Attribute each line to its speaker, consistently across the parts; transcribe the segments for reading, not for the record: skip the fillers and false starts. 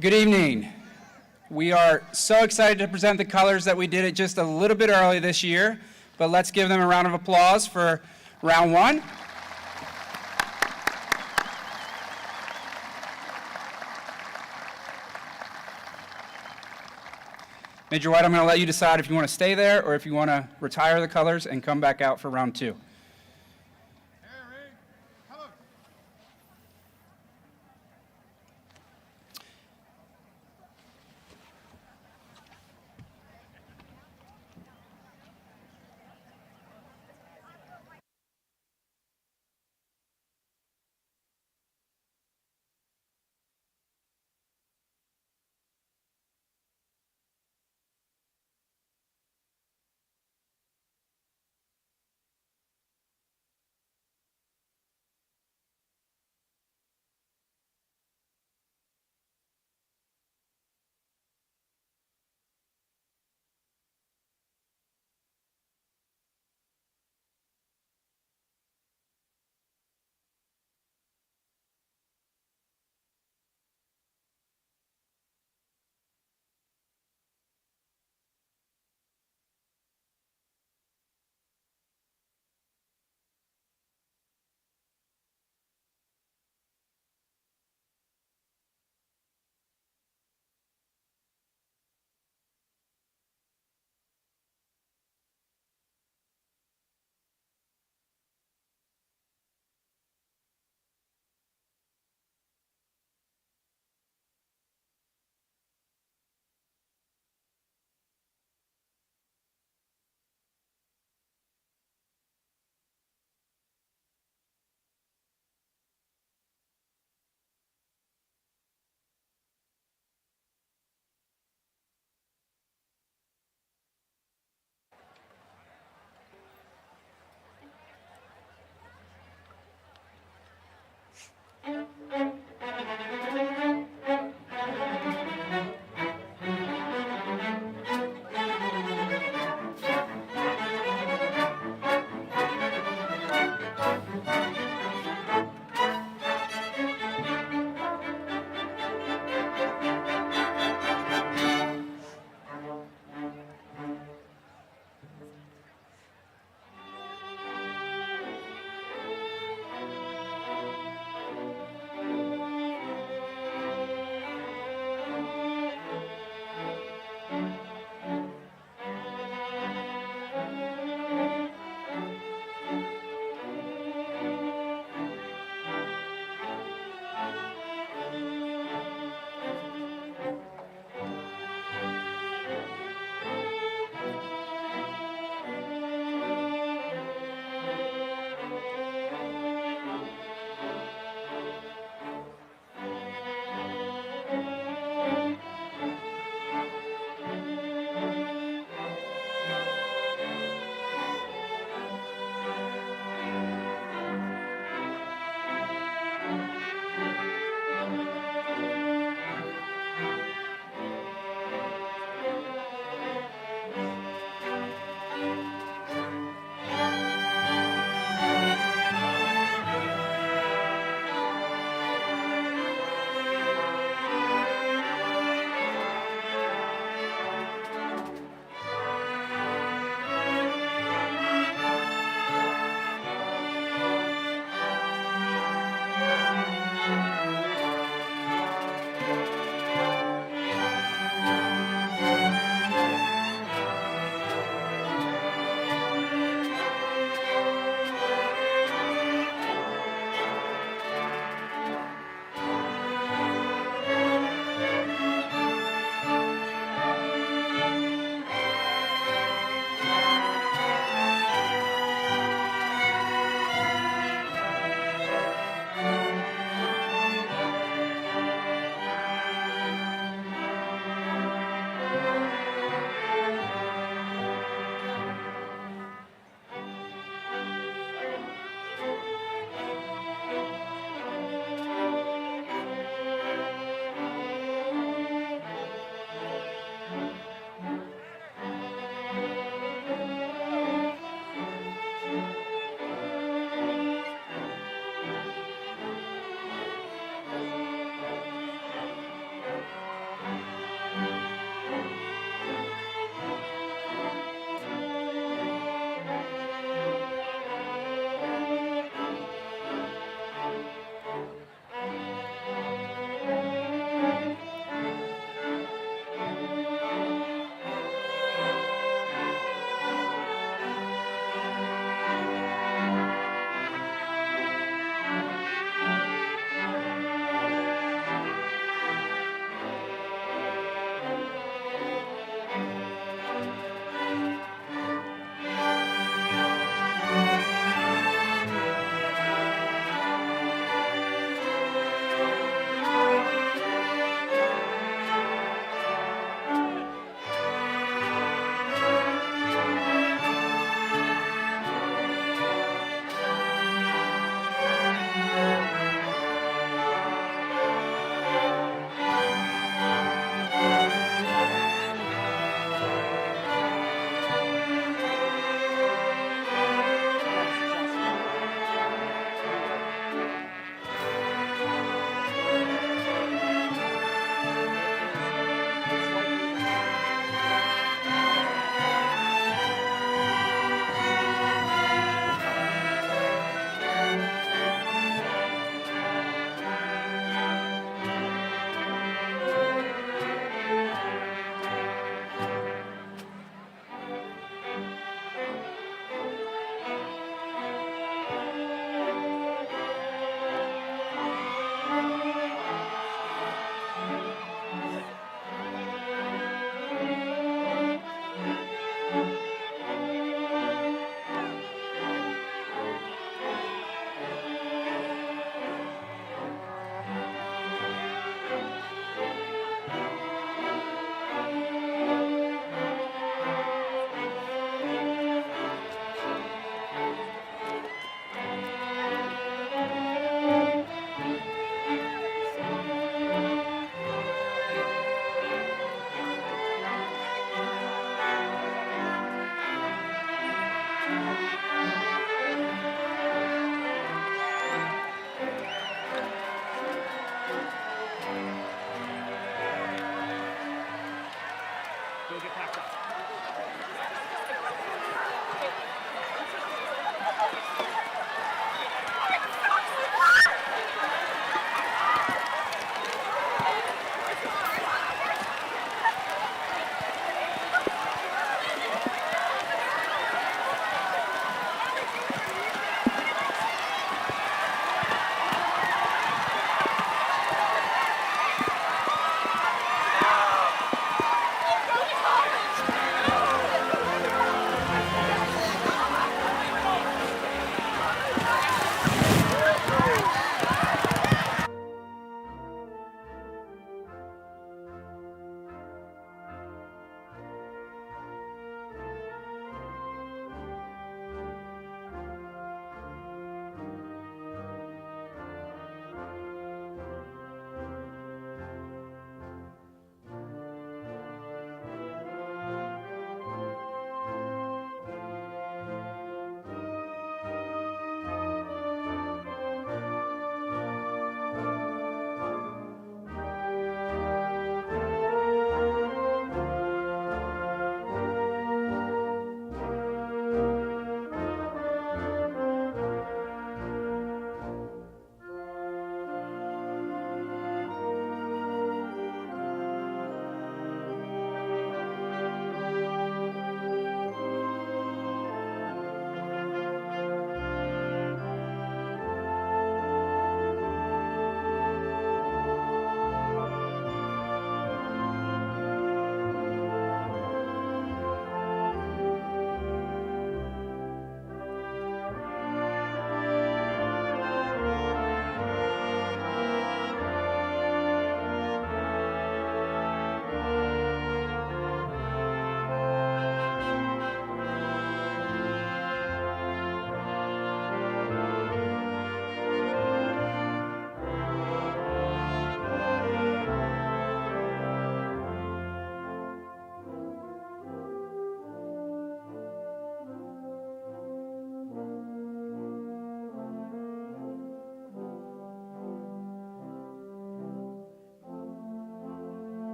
Speaker 1: Good evening. We are so excited to present the colors that we did it just a little bit early this year, but let's give them a round of applause for round one. Major White, I'm going to let you decide if you want to stay there or if you want to retire the colors and come back out for round two.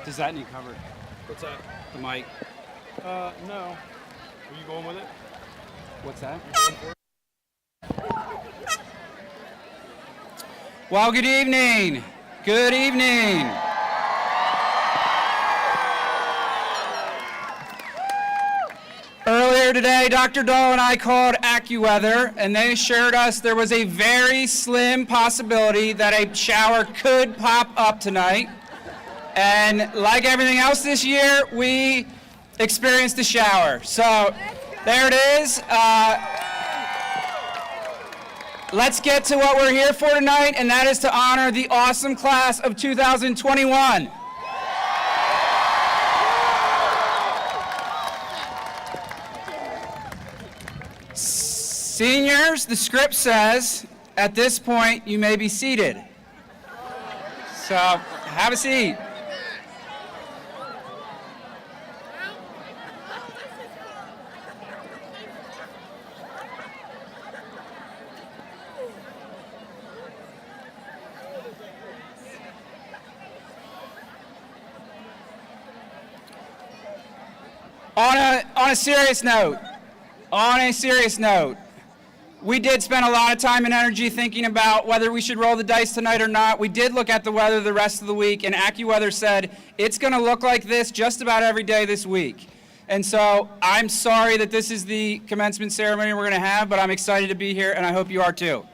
Speaker 1: Does that need covered?
Speaker 2: What's that?
Speaker 1: The mic.
Speaker 2: No. Are you going with it?
Speaker 1: What's that? Well, good evening. Good evening. Earlier today, Dr. Dahl and I called AccuWeather, and they assured us there was a very slim possibility that a shower could pop up tonight. And like everything else this year, we experienced a shower. So there it is. Let's get to what we're here for tonight, and that is to honor the awesome class of 2021. Seniors, the script says, at this point, you may be seated. So, have a seat. On a serious note, we did spend a lot of time and energy thinking about whether we should roll the dice tonight or not. We did look at the weather the rest of the week, and AccuWeather said it's going to look like this just about every day this week. And so I'm sorry that this is the commencement ceremony we're going to have, but I'm excited to be here, and I hope you are too.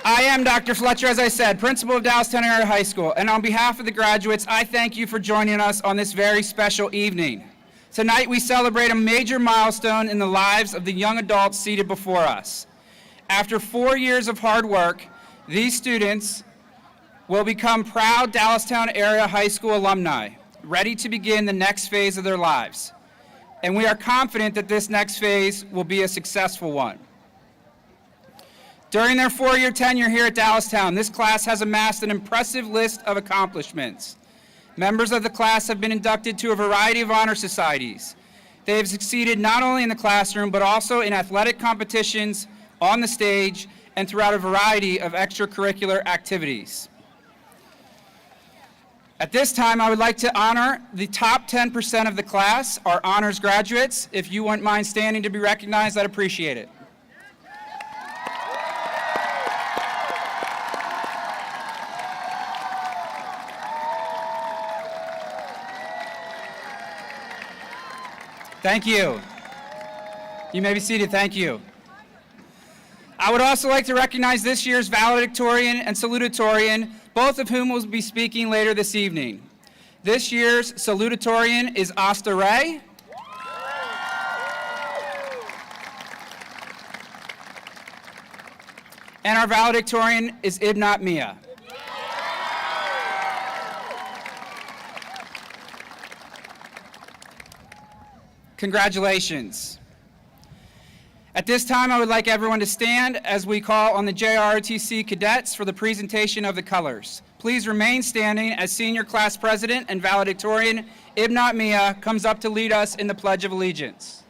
Speaker 1: I am Dr. Fletcher, as I said, principal of Dallastown Area High School, and on behalf of the graduates, I thank you for joining us on this very special evening. Tonight, we celebrate a major milestone in the lives of the young adults seated before us. After 4 years of hard work, these students will become proud Dallastown Area High School alumni, ready to begin the next phase of their lives. And we are confident that this next phase will be a successful one. During their 4-year tenure here at Dallastown, this class has amassed an impressive list of accomplishments. Members of the class have been inducted to a variety of honor societies. They have succeeded not only in the classroom, but also in athletic competitions, on the stage, and throughout a variety of extracurricular activities. At this time, I would like to honor the top 10% of the class, our honors graduates. If you wouldn't mind standing to be recognized, I'd appreciate it. Thank you. You may be seated. Thank you. I would also like to recognize this year's valedictorian and salutatorian, both of whom will be speaking later this evening. This year's salutatorian is Asta Ray. And our valedictorian is Ibnat Mia. Congratulations. At this time, I would like everyone to stand as we call on the JROTC cadets for the presentation of the colors. Please remain standing as Senior Class President and Valedictorian Ibnat Mia comes up to lead us in the Pledge of Allegiance.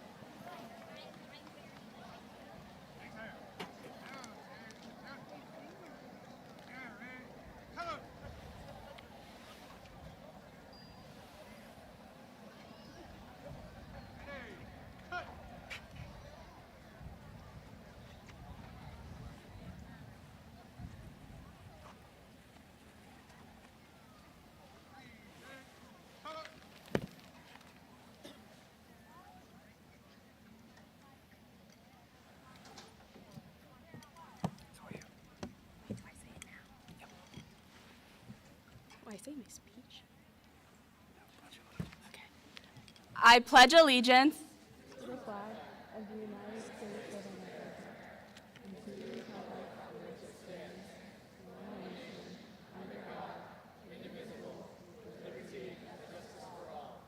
Speaker 3: Say my speech? Okay. I pledge allegiance
Speaker 4: to the flag of the United States of America and to the republic for which it stands, one nation, under God, indivisible, with liberty and justice for all.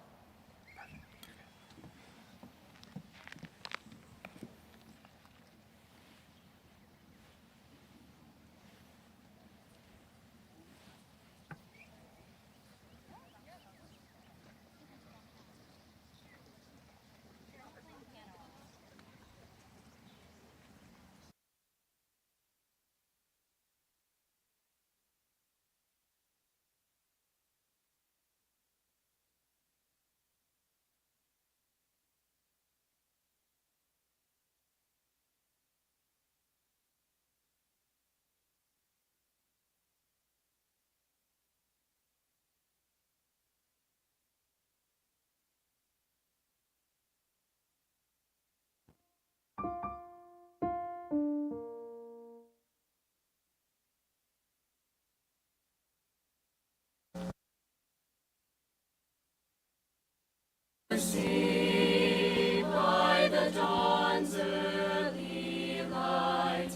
Speaker 5: see by the dawn's early light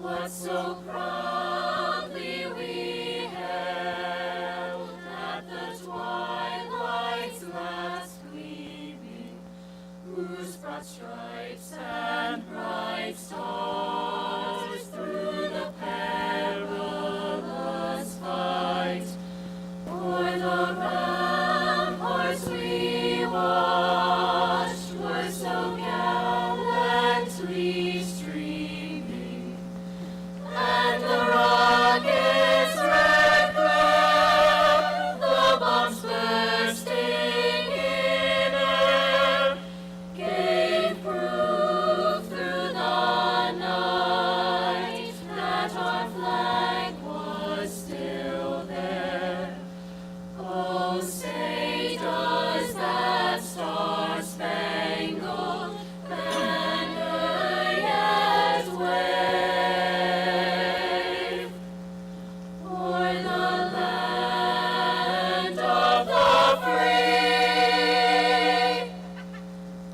Speaker 5: what so proudly we held at the twilight's last gleaming, whose broad stripes and bright stars through the perilous fight o'er the ramparts we watched were so gallantly streaming, and the rocket's red glare, the bombs bursting in air, gave proof through the night that our flag was still there. Oh, say does that star-spangled banner yet wave o'er the land of the free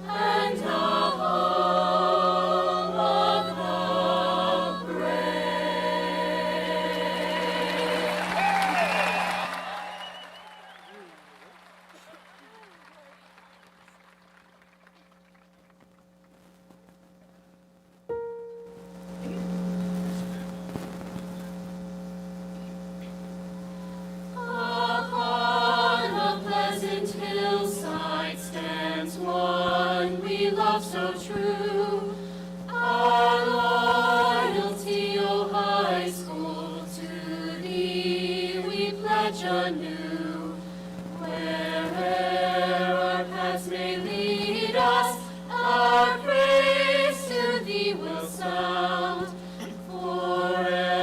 Speaker 5: and the home of the Upon a pleasant hillside stands one we love so true. Our loyalty, O high school, to thee we pledge anew. Where'er our paths may lead us, our praise to thee will sound. Forever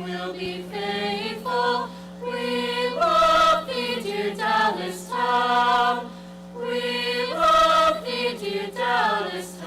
Speaker 5: we'll be faithful. We love thee, dear Dallastown. We love thee, dear Dallastown.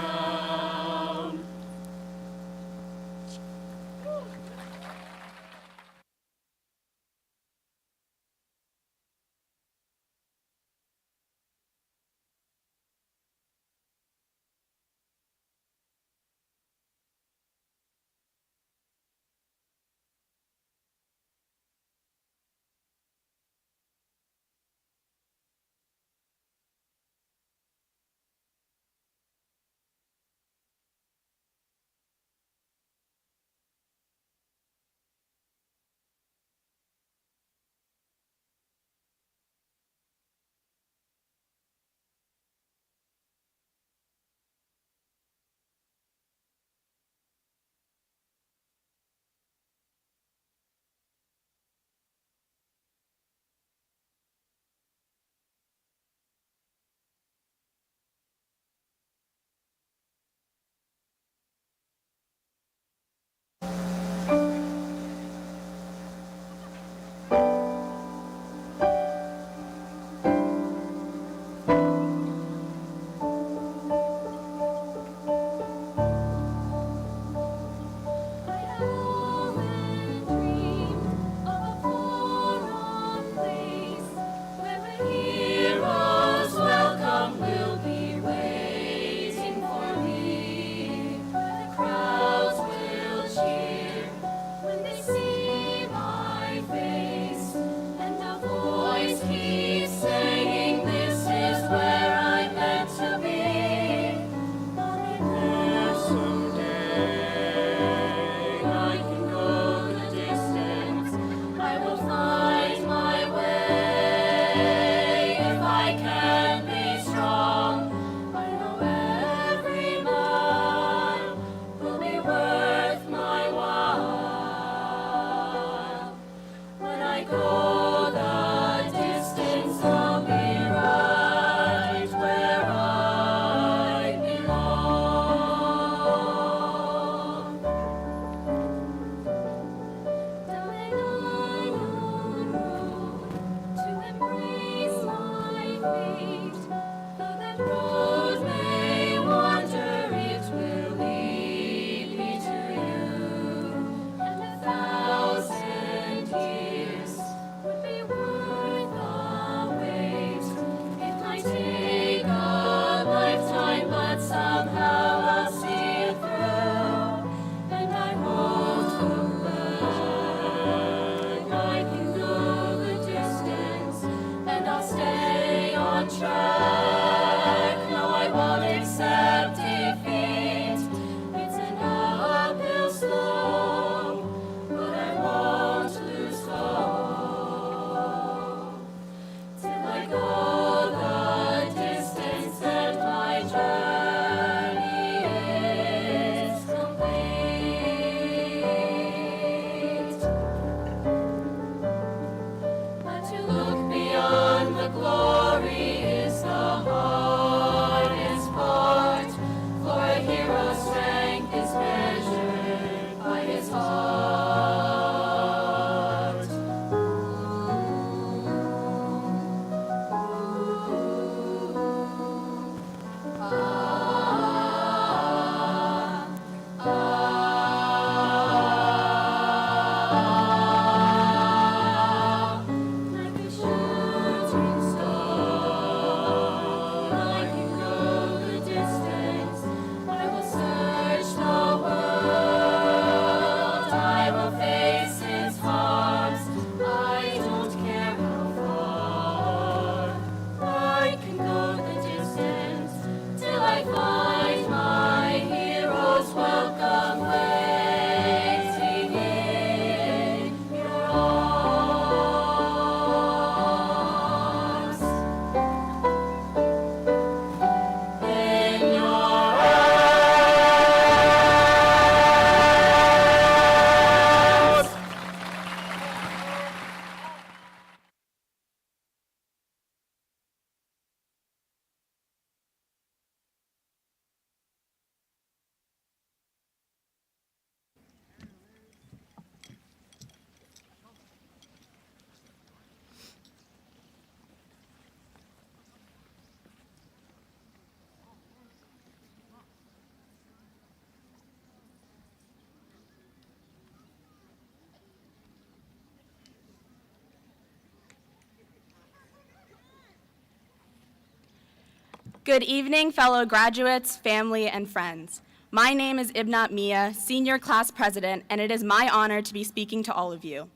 Speaker 3: Good evening, fellow graduates, family, and friends. My name is Ibnat Mia, Senior Class President, and it is my honor to be speaking to all of you.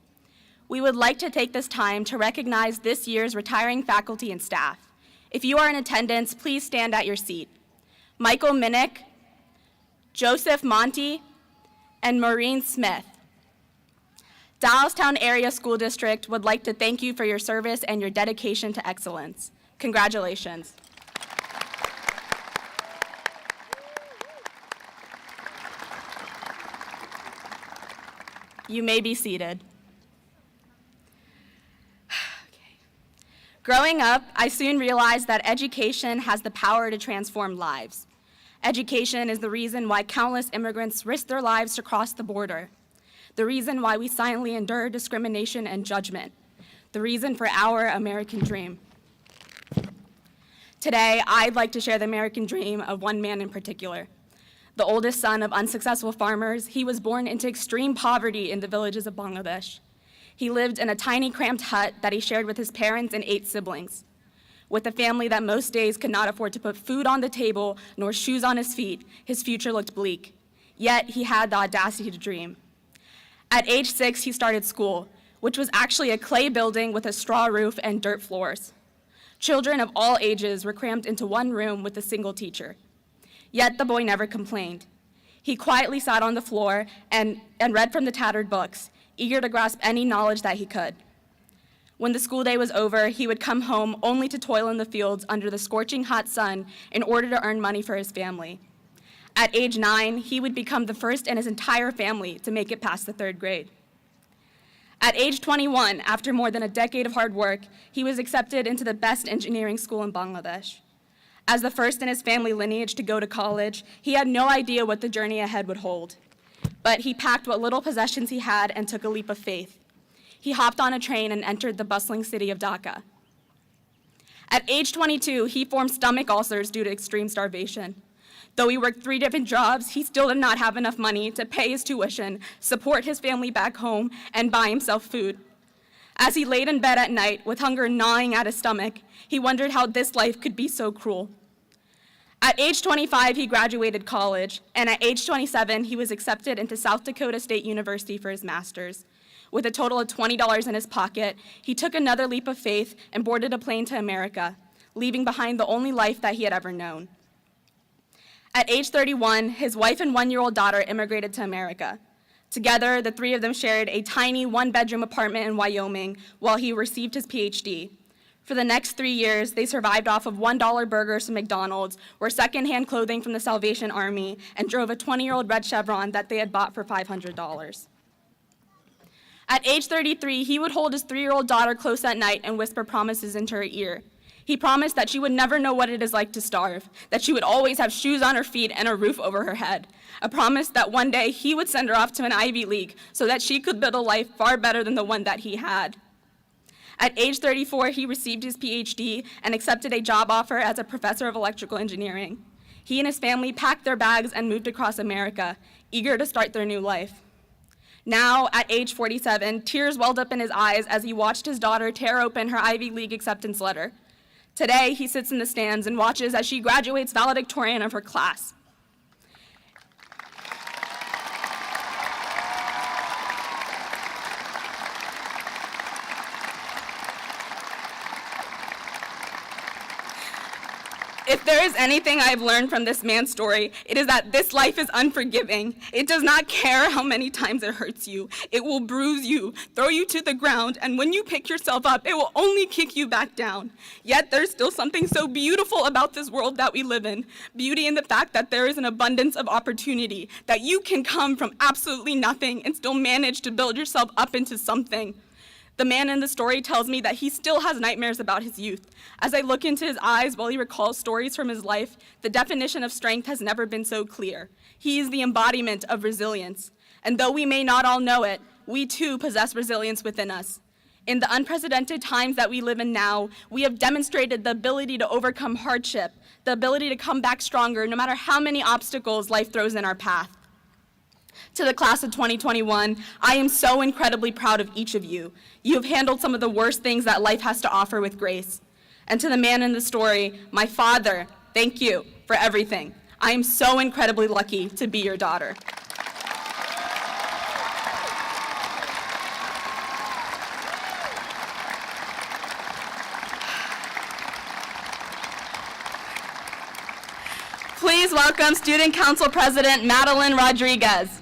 Speaker 3: We would like to take this time to recognize this year's retiring faculty and staff. If you are in attendance, please stand at your seat. Michael Minnick, Joseph Monty, and Maureen Smith. Dallastown Area School District would like to thank you for your service and your dedication to excellence. Congratulations. You may be seated. Okay. Growing up, I soon realized that education has the power to transform lives. Education is the reason why countless immigrants risk their lives to cross the border, the reason why we silently endure discrimination and judgment, the reason for our American dream. Today, I'd like to share the American dream of one man in particular. The oldest son of unsuccessful farmers, he was born into extreme poverty in the villages of Bangladesh. He lived in a tiny, cramped hut that he shared with his parents and 8 siblings. With a family that most days could not afford to put food on the table nor shoes on his feet, his future looked bleak. Yet he had the audacity to dream. At age 6, he started school, which was actually a clay building with a straw roof and dirt floors. Children of all ages were crammed into one room with a single teacher. Yet the boy never complained. He quietly sat on the floor and read from the tattered books, eager to grasp any knowledge that he could. When the school day was over, he would come home only to toil in the fields under the scorching hot sun in order to earn money for his family. At age 9, he would become the first in his entire family to make it past the 3rd grade. At age 21, after more than a decade of hard work, he was accepted into the best engineering school in Bangladesh. As the first in his family lineage to go to college, he had no idea what the journey ahead would hold. But he packed what little possessions he had and took a leap of faith. He hopped on a train and entered the bustling city of Dhaka. At age 22, he formed stomach ulcers due to extreme starvation. Though he worked 3 different jobs, he still did not have enough money to pay his tuition, support his family back home, and buy himself food. As he laid in bed at night with hunger gnawing at his stomach, he wondered how this life could be so cruel. At age 25, he graduated college, and at age 27, he was accepted into South Dakota State University for his master's. With a total of $20 in his pocket, he took another leap of faith and boarded a plane to America, leaving behind the only life that he had ever known. At age 31, his wife and 1-year-old daughter immigrated to America. Together, the 3 of them shared a tiny 1-bedroom apartment in Wyoming while he received his PhD. For the next 3 years, they survived off of $1 burgers from McDonald's, wore secondhand clothing from the Salvation Army, and drove a 20-year-old red Chevron that they had bought for $500. At age 33, he would hold his 3-year-old daughter close at night and whisper promises into her ear. He promised that she would never know what it is like to starve, that she would always have shoes on her feet and a roof over her head. A promise that one day he would send her off to an Ivy League so that she could build a life far better than the one that he had. At age 34, he received his PhD and accepted a job offer as a professor of electrical engineering. He and his family packed their bags and moved across America, eager to start their new life. Now, at age 47, tears welled up in his eyes as he watched his daughter tear open her Ivy League acceptance letter. Today, he sits in the stands and watches as she graduates valedictorian of her class. If there is anything I've learned from this man's story, it is that this life is unforgiving. It does not care how many times it hurts you. It will bruise you, throw you to the ground, and when you pick yourself up, it will only kick you back down. Yet there's still something so beautiful about this world that we live in. Beauty in the fact that there is an abundance of opportunity, that you can come from absolutely nothing and still manage to build yourself up into something. The man in the story tells me that he still has nightmares about his youth. As I look into his eyes while he recalls stories from his life, the definition of strength has never been so clear. He is the embodiment of resilience. And though we may not all know it, we too possess resilience within us. In the unprecedented times that we live in now, we have demonstrated the ability to overcome hardship, the ability to come back stronger no matter how many obstacles life throws in our path. To the class of 2021, I am so incredibly proud of each of you. You have handled some of the worst things that life has to offer with grace. And to the man in the story, my father, thank you for everything. I am so incredibly lucky to be your daughter. Please welcome Student Council President Madeline Rodriguez.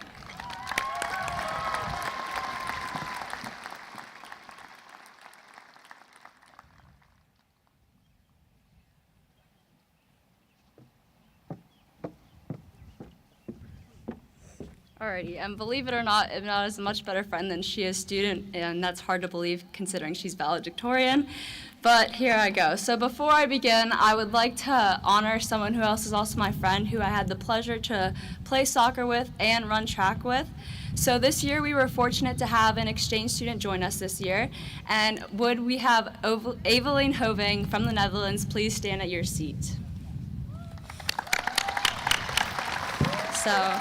Speaker 6: Alrighty, and believe it or not, Ibna is a much better friend than she is student, and that's hard to believe considering she's valedictorian. But here I go. So before I begin, I would like to honor someone who else is also my friend, who I had the pleasure to play soccer with and run track with. So this year we were fortunate to have an exchange student join us this year. And would we have Evelien Hoving from the Netherlands please stand at your seat? So,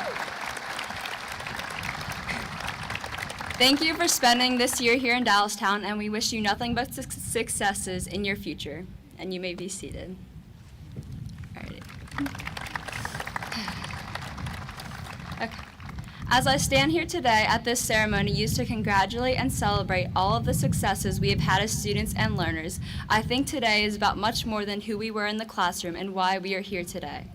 Speaker 6: thank you for spending this year here in Dallastown, and we wish you nothing but successes in your future. And you may be seated. Alrighty. Okay. As I stand here today at this ceremony used to congratulate and celebrate all of the successes we have had as students and learners, I think today is about much more than who we were in the classroom and why we are here today.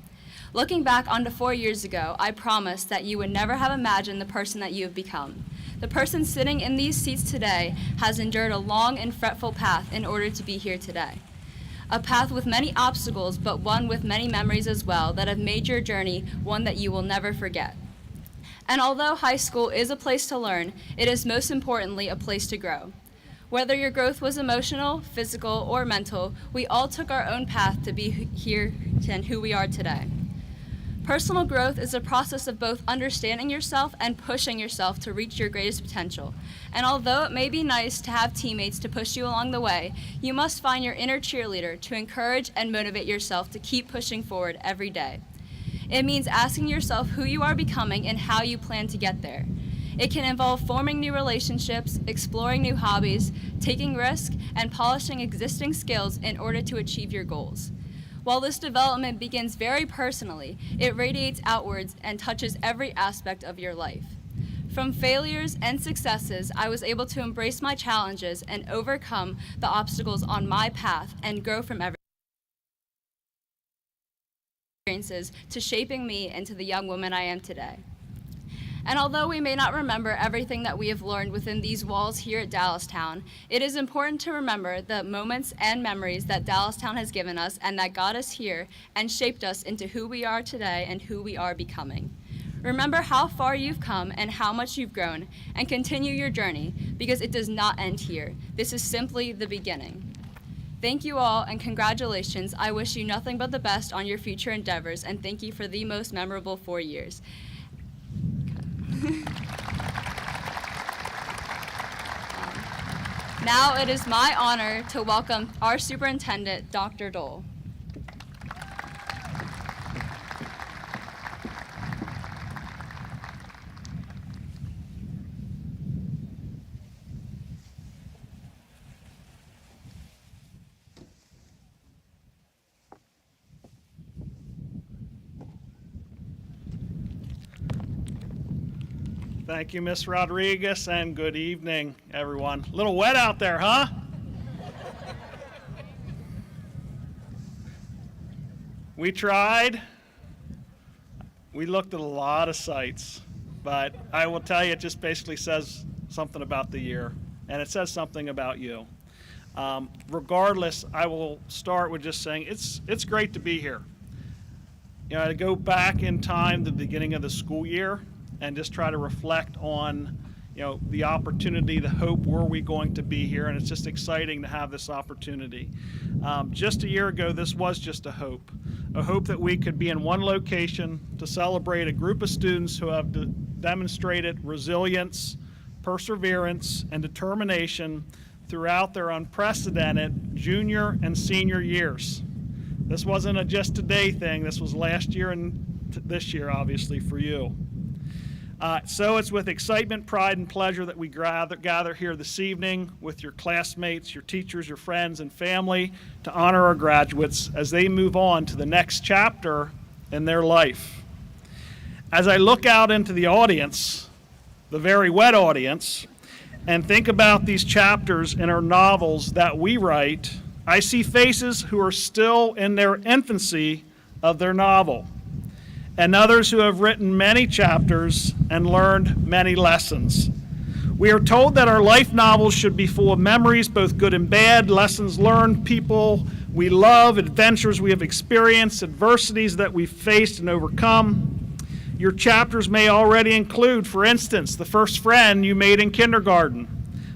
Speaker 6: Looking back onto 4 years ago, I promised that you would never have imagined the person that you have become. The person sitting in these seats today has endured a long and fretful path in order to be here today. A path with many obstacles, but one with many memories as well that have made your journey one that you will never forget. And although high school is a place to learn, it is most importantly a place to grow. Whether your growth was emotional, physical, or mental, we all took our own path to be here and who we are today. Personal growth is a process of both understanding yourself and pushing yourself to reach your greatest potential. And although it may be nice to have teammates to push you along the way, you must find your inner cheerleader to encourage and motivate yourself to keep pushing forward every day. It means asking yourself who you are becoming and how you plan to get there. It can involve forming new relationships, exploring new hobbies, taking risks, and polishing existing skills in order to achieve your goals. While this development begins very personally, it radiates outwards and touches every aspect of your life. From failures and successes, I was able to embrace my challenges and overcome the obstacles on my path and grow from every experiences to shaping me into the young woman I am today. And although we may not remember everything that we have learned within these walls here at Dallastown, it is important to remember the moments and memories that Dallastown has given us and that got us here and shaped us into who we are today and who we are becoming. Remember how far you've come and how much you've grown, and continue your journey, because it does not end here. This is simply the beginning. Thank you all, and congratulations. I wish you nothing but the best on your future endeavors, and thank you for the most memorable 4 years. Now it is my honor to welcome our superintendent, Dr. Dole.
Speaker 2: Thank you, Miss Rodriguez, and good evening, everyone. A little wet out there, huh? We tried. We looked at a lot of sites, but I will tell you, it just basically says something about the year, and it says something about you. Regardless, I will start with just saying it's great to be here. You know, to go back in time, the beginning of the school year, and just try to reflect on, you know, the opportunity, the hope, were we going to be here, and it's just exciting to have this opportunity. Just a year ago, this was just a hope that we could be in one location to celebrate a group of students who have demonstrated resilience, perseverance, and determination throughout their unprecedented junior and senior years. This wasn't a just today thing, this was last year and this year, obviously, for you. So it's with excitement, pride, and pleasure that we gather here this evening with your classmates, your teachers, your friends, and family to honor our graduates as they move on to the next chapter in their life. As I look out into the audience, the very wet audience, and think about these chapters in our novels that we write, I see faces who are still in their infancy of their novel, and others who have written many chapters and learned many lessons. We are told that our life novels should be full of memories, both good and bad, lessons learned, people we love, adventures we have experienced, adversities that we've faced and overcome. Your chapters may already include, for instance, the first friend you made in kindergarten,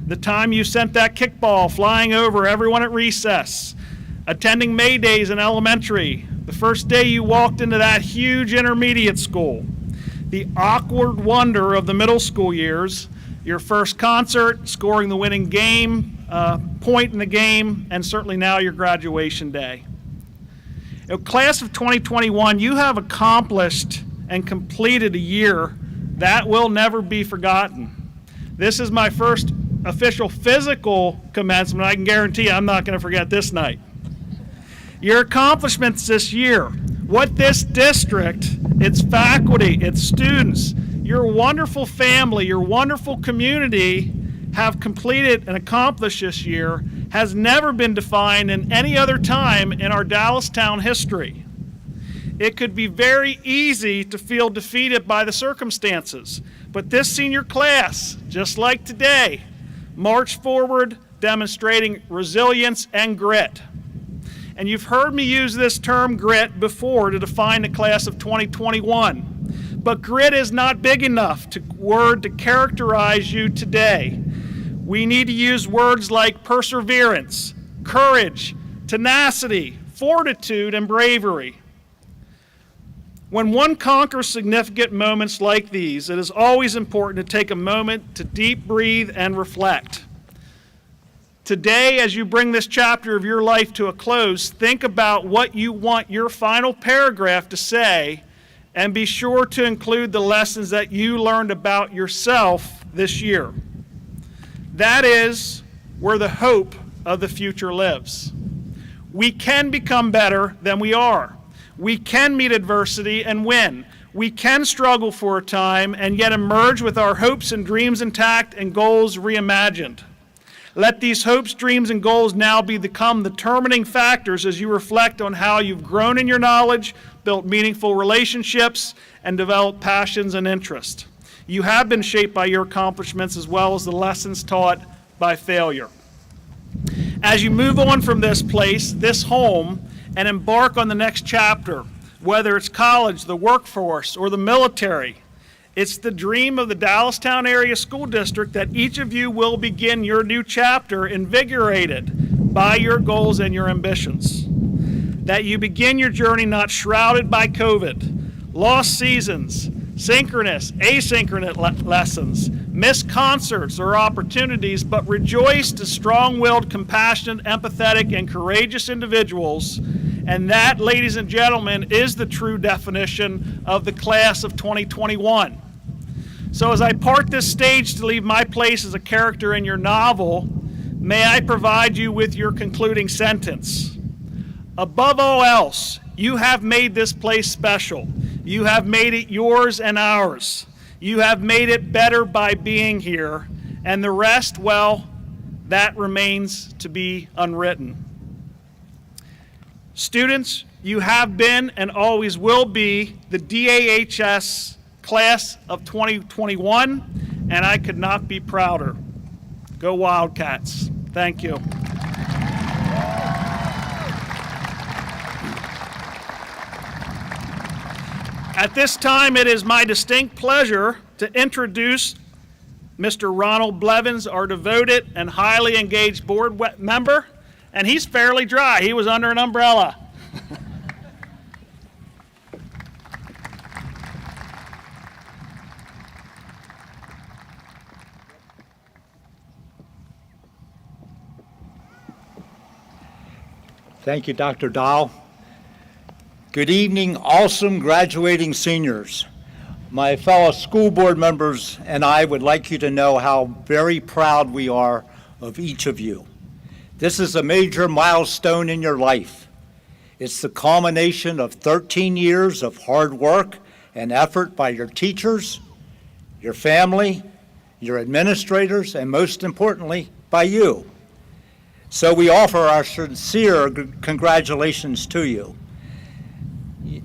Speaker 2: the time you sent that kickball flying over everyone at recess, attending May Days in elementary, the first day you walked into that huge intermediate school, the awkward wonder of the middle school years, your first concert, scoring the winning game, point in the game, and certainly now your graduation day. Class of 2021, you have accomplished and completed a year that will never be forgotten. This is my first official physical commencement. I can guarantee you I'm not going to forget this night. Your accomplishments this year, what this district, its faculty, its students, your wonderful family, your wonderful community have completed and accomplished this year has never been defined in any other time in our Dallastown history. It could be very easy to feel defeated by the circumstances, but this senior class, just like today, marched forward demonstrating resilience and grit. And you've heard me use this term grit before to define the class of 2021, but grit is not big enough word to characterize you today. We need to use words like perseverance, courage, tenacity, fortitude, and bravery. When one conquers significant moments like these, it is always important to take a moment to deep breathe and reflect. Today, as you bring this chapter of your life to a close, think about what you want your final paragraph to say, and be sure to include the lessons that you learned about yourself this year. That is where the hope of the future lives. We can become better than we are. We can meet adversity and win. We can struggle for a time and yet emerge with our hopes and dreams intact and goals reimagined. Let these hopes, dreams, and goals now become the determining factors as you reflect on how you've grown in your knowledge, built meaningful relationships, and developed passions and interests. You have been shaped by your accomplishments as well as the lessons taught by failure. As you move on from this place, this home, and embark on the next chapter, whether it's college, the workforce, or the military, it's the dream of the Dallastown Area School District that each of you will begin your new chapter invigorated by your goals and your ambitions. That you begin your journey not shrouded by COVID, lost seasons, synchronous, asynchronous lessons, missed concerts or opportunities, but rejoiced as strong-willed, compassionate, empathetic, and courageous individuals. And that, ladies and gentlemen, is the true definition of the class of 2021. So as I part this stage to leave my place as a character in your novel, may I provide you with your concluding sentence. Above all else, you have made this place special. You have made it yours and ours. You have made it better by being here. And the rest, well, that remains to be unwritten. Students, you have been and always will be the DAHS class of 2021, and I could not be prouder. Go Wildcats. Thank you. At this time, it is my distinct pleasure to introduce Mr. Ronald Blevins, our devoted and highly engaged board member, and he's fairly dry. He was under an umbrella.
Speaker 7: Thank you, Dr. Dahl. Good evening, awesome graduating seniors. My fellow school board members and I would like you to know how very proud we are of each of you. This is a major milestone in your life. It's the culmination of 13 years of hard work and effort by your teachers, your family, your administrators, and most importantly, by you. So we offer our sincere congratulations to you.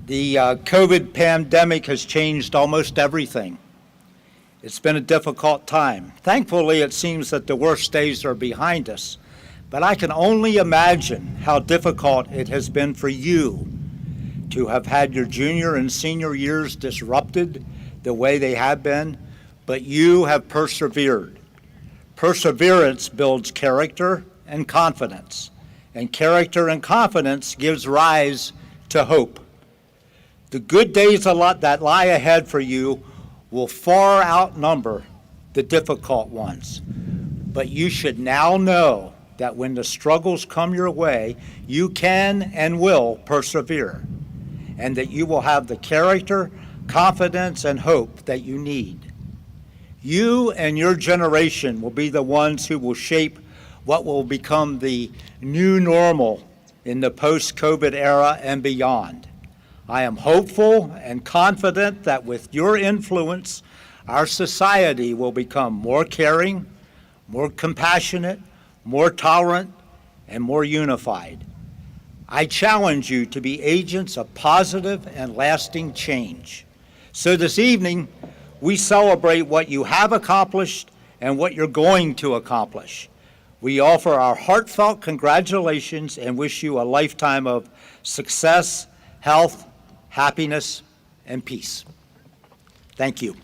Speaker 7: The COVID pandemic has changed almost everything. It's been a difficult time. Thankfully, it seems that the worst days are behind us, but I can only imagine how difficult it has been for you to have had your junior and senior years disrupted the way they have been, but you have persevered. Perseverance builds character and confidence, and character and confidence gives rise to hope. The good days that lie ahead for you will far outnumber the difficult ones. But you should now know that when the struggles come your way, you can and will persevere, and that you will have the character, confidence, and hope that you need. You and your generation will be the ones who will shape what will become the new normal in the post-COVID era and beyond. I am hopeful and confident that with your influence, our society will become more caring, more compassionate, more tolerant, and more unified. I challenge you to be agents of positive and lasting change. So this evening, we celebrate what you have accomplished and what you're going to accomplish. We offer our heartfelt congratulations and wish you a lifetime of success, health, happiness, and peace. Thank you.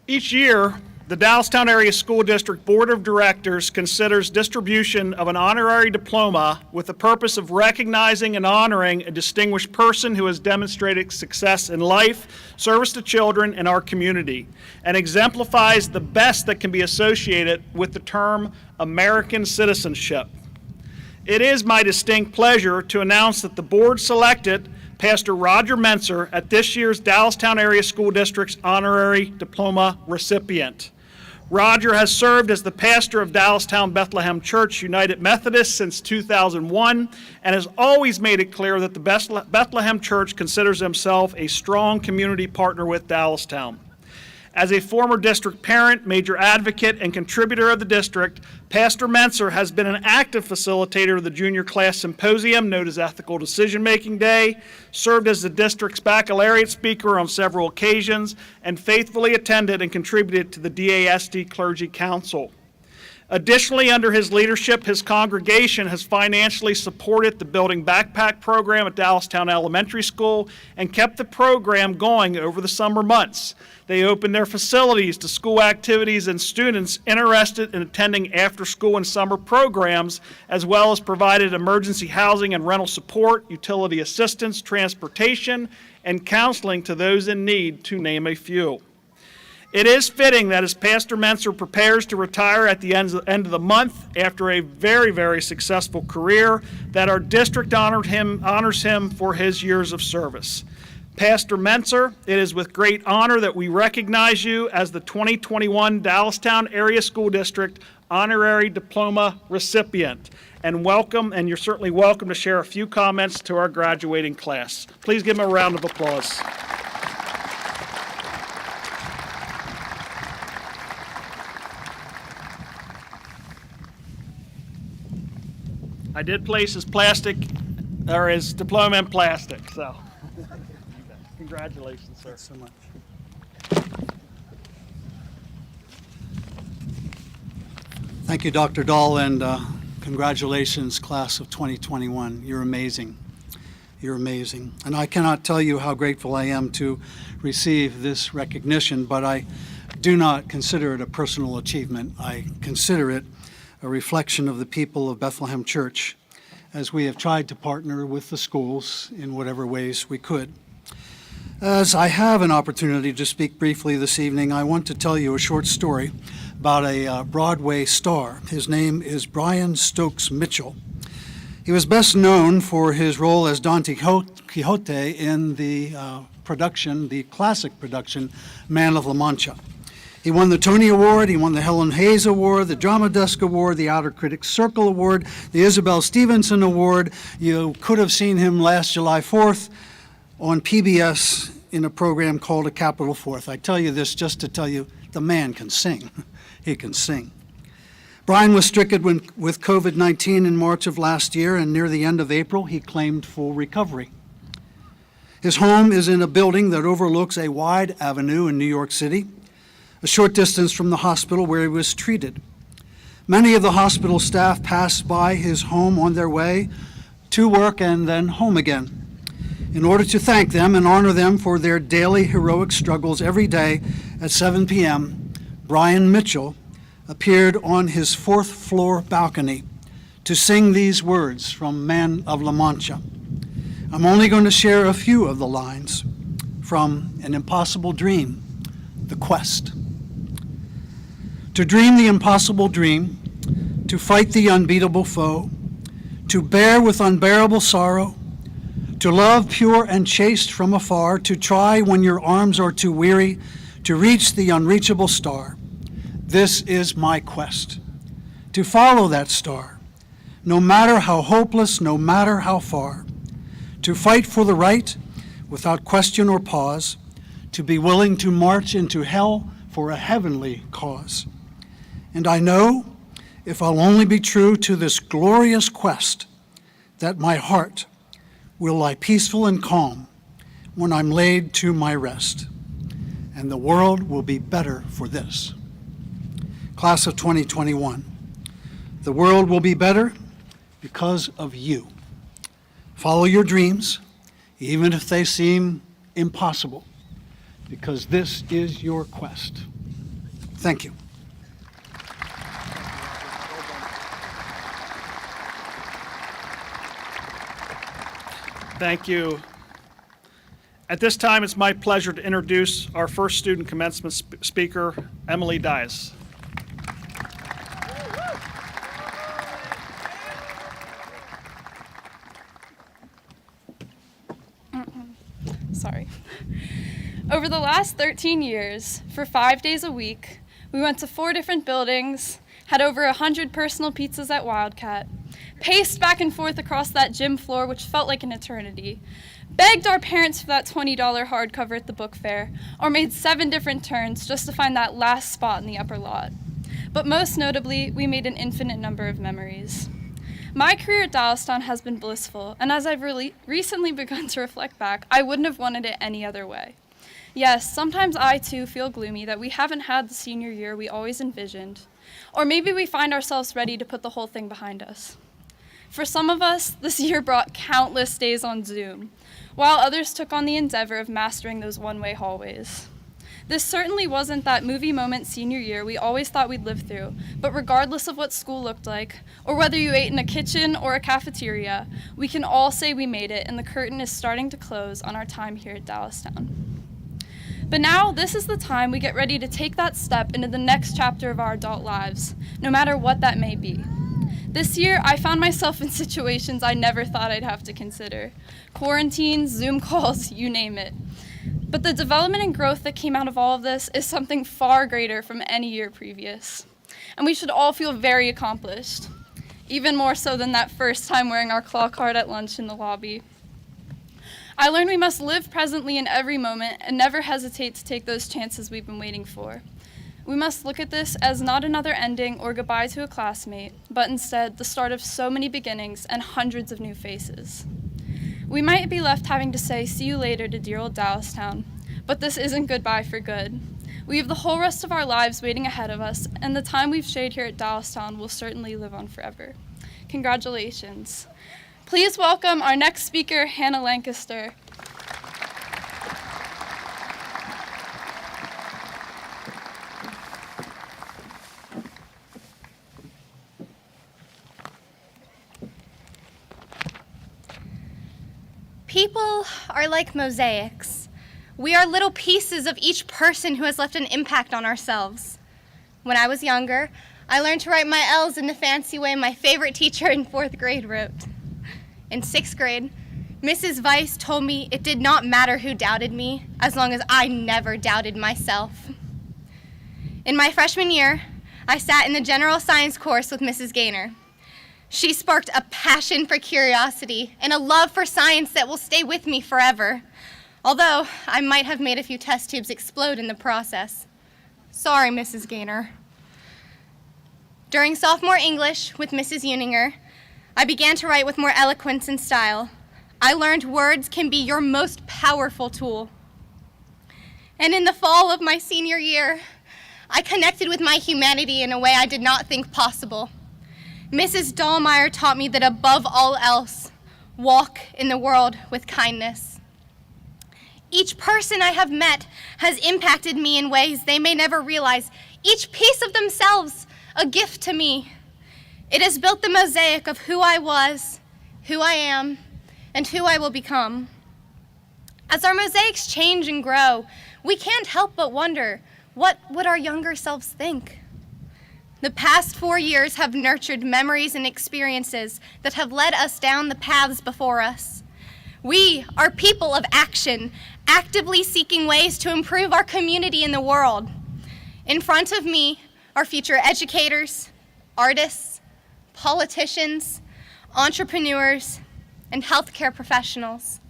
Speaker 2: Each year, the Dallastown Area School District Board of Directors considers distribution of an honorary diploma with the purpose of recognizing and honoring a distinguished person who has demonstrated success in life, service to children, and our community, and exemplifies the best that can be associated with the term American citizenship. It is my distinct pleasure to announce that the board selected Pastor Roger Menser at this year's Dallastown Area School District's honorary diploma recipient. Roger has served as the pastor of Dallastown Bethlehem Church United Methodist since 2001 and has always made it clear that the Bethlehem Church considers himself a strong community partner with Dallastown. As a former district parent, major advocate, and contributor of the district, Pastor Menser has been an active facilitator of the junior class symposium known as Ethical Decision Making Day, served as the district's baccalaureate speaker on several occasions, and faithfully attended and contributed to the DASD Clergy Council. Additionally, under his leadership, his congregation has financially supported the Building Backpack program at Dallastown Elementary School and kept the program going over the summer months. They opened their facilities to school activities and students interested in attending after-school and summer programs, as well as provided emergency housing and rental support, utility assistance, transportation, and counseling to those in need, to name a few. It is fitting that as Pastor Menser prepares to retire at the end of the month after a very, very successful career, that our district honors him for his years of service. Pastor Menser, it is with great honor that we recognize you as the 2021 Dallastown Area School District Honorary Diploma recipient. And welcome, and you're certainly welcome to share a few comments to our graduating class. Please give him a round of applause. I did place his his diploma in plastic, so. Congratulations, sir.
Speaker 8: Thanks so much. Thank you, Dr. Dahl, and congratulations, class of 2021. You're amazing. You're amazing. And I cannot tell you how grateful I am to receive this recognition, but I do not consider it a personal achievement. I consider it a reflection of the people of Bethlehem Church as we have tried to partner with the schools in whatever ways we could. As I have an opportunity to speak briefly this evening, I want to tell you a short story about a Broadway star. His name is Brian Stokes Mitchell. He was best known for his role as Don Quixote in the classic production, Man of La Mancha. He won the Tony Award, he won the Helen Hayes Award, the Drama Desk Award, the Outer Critics Circle Award, the Isabel Stevenson Award. You could have seen him last July 4th on PBS in a program called A Capital Fourth. I tell you this just to tell you the man can sing. He can sing. Brian was stricken with COVID-19 in March of last year, and near the end of April, he claimed full recovery. His home is in a building that overlooks a wide avenue in New York City, a short distance from the hospital where he was treated. Many of the hospital staff passed by his home on their way to work and then home again. In order to thank them and honor them for their daily heroic struggles every day at 7 p.m., Brian Mitchell appeared on his fourth-floor balcony to sing these words from Man of La Mancha. I'm only going to share a few of the lines from An Impossible Dream, The Quest. To dream the impossible dream, to fight the unbeatable foe, to bear with unbearable sorrow, to love pure and chaste from afar, to try when your arms are too weary, to reach the unreachable star. This is my quest, to follow that star, no matter how hopeless, no matter how far, to fight for the right without question or pause, to be willing to march into hell for a heavenly cause. And I know, if I'll only be true to this glorious quest, that my heart will lie peaceful and calm when I'm laid to my rest, and the world will be better for this. Class of 2021, the world will be better because of you. Follow your dreams, even if they seem impossible, because this is your quest. Thank you.
Speaker 2: Thank you. At this time, it's my pleasure to introduce our first student commencement speaker, Emily Dias.
Speaker 9: Sorry. Over the last 13 years, for 5 days a week, we went to 4 different buildings, had over 100 personal pizzas at Wildcat, paced back and forth across that gym floor, which felt like an eternity, begged our parents for that $20 hardcover at the book fair, or made 7 different turns just to find that last spot in the upper lot. But most notably, we made an infinite number of memories. My career at Dallastown has been blissful, and as I've recently begun to reflect back, I wouldn't have wanted it any other way. Yes, sometimes I too feel gloomy that we haven't had the senior year we always envisioned, or maybe we find ourselves ready to put the whole thing behind us. For some of us, this year brought countless days on Zoom, while others took on the endeavor of mastering those one-way hallways. This certainly wasn't that movie moment senior year we always thought we'd live through, but regardless of what school looked like, or whether you ate in a kitchen or a cafeteria, we can all say we made it, and the curtain is starting to close on our time here at Dallastown. But now, this is the time we get ready to take that step into the next chapter of our adult lives, no matter what that may be. This year, I found myself in situations I never thought I'd have to consider. Quarantines, Zoom calls, you name it. But the development and growth that came out of all of this is something far greater from any year previous. And we should all feel very accomplished, even more so than that first time wearing our claw card at lunch in the lobby. I learned we must live presently in every moment and never hesitate to take those chances we've been waiting for. We must look at this as not another ending or goodbye to a classmate, but instead the start of so many beginnings and hundreds of new faces. We might be left having to say see you later to dear old Dallastown, but this isn't goodbye for good. We have the whole rest of our lives waiting ahead of us, and the time we've shared here at Dallastown will certainly live on forever. Congratulations. Please welcome our next speaker, Hannah Lancaster.
Speaker 10: People are like mosaics. We are little pieces of each person who has left an impact on ourselves. When I was younger, I learned to write my L's in the fancy way my favorite teacher in 4th grade wrote. In 6th grade, Mrs. Weiss told me it did not matter who doubted me as long as I never doubted myself. In my freshman year, I sat in the general science course with Mrs. Gaynor. She sparked a passion for curiosity and a love for science that will stay with me forever, although I might have made a few test tubes explode in the process. Sorry, Mrs. Gaynor. During sophomore English with Mrs. Uninger, I began to write with more eloquence and style. I learned words can be your most powerful tool. And in the fall of my senior year, I connected with my humanity in a way I did not think possible. Mrs. Dahlmeyer taught me that above all else, walk in the world with kindness. Each person I have met has impacted me in ways they may never realize, each piece of themselves a gift to me. It has built the mosaic of who I was, who I am, and who I will become. As our mosaics change and grow, we can't help but wonder, what would our younger selves think? The past 4 years have nurtured memories and experiences that have led us down the paths before us. We are people of action, actively seeking ways to improve our community and the world. In front of me are future educators, artists, politicians, entrepreneurs, and healthcare professionals.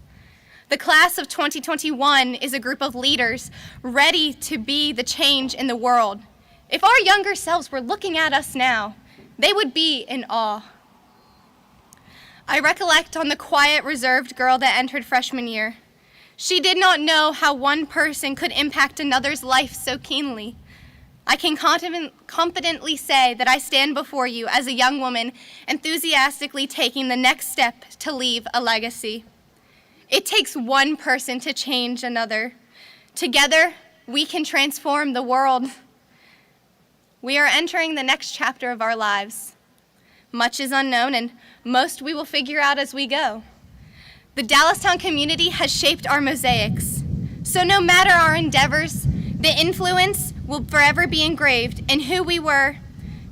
Speaker 10: The class of 2021 is a group of leaders ready to be the change in the world. If our younger selves were looking at us now, they would be in awe. I recollect on the quiet, reserved girl that entered freshman year. She did not know how one person could impact another's life so keenly. I can confidently say that I stand before you as a young woman enthusiastically taking the next step to leave a legacy. It takes one person to change another. Together, we can transform the world. We are entering the next chapter of our lives. Much is unknown, and most we will figure out as we go. The Dallastown community has shaped our mosaics. So no matter our endeavors, the influence will forever be engraved in who we were,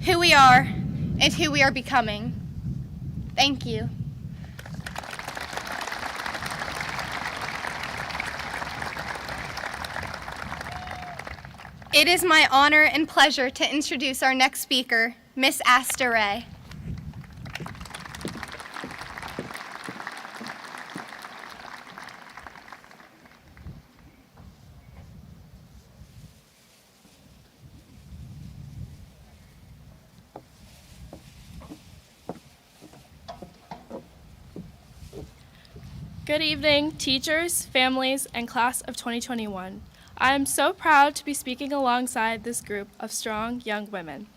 Speaker 10: who we are, and who we are becoming. Thank you. It is my honor and pleasure to introduce our next speaker, Miss Asta Ray.
Speaker 9: Good evening, teachers, families, and class of 2021. I am so proud to be speaking alongside this group of strong young women.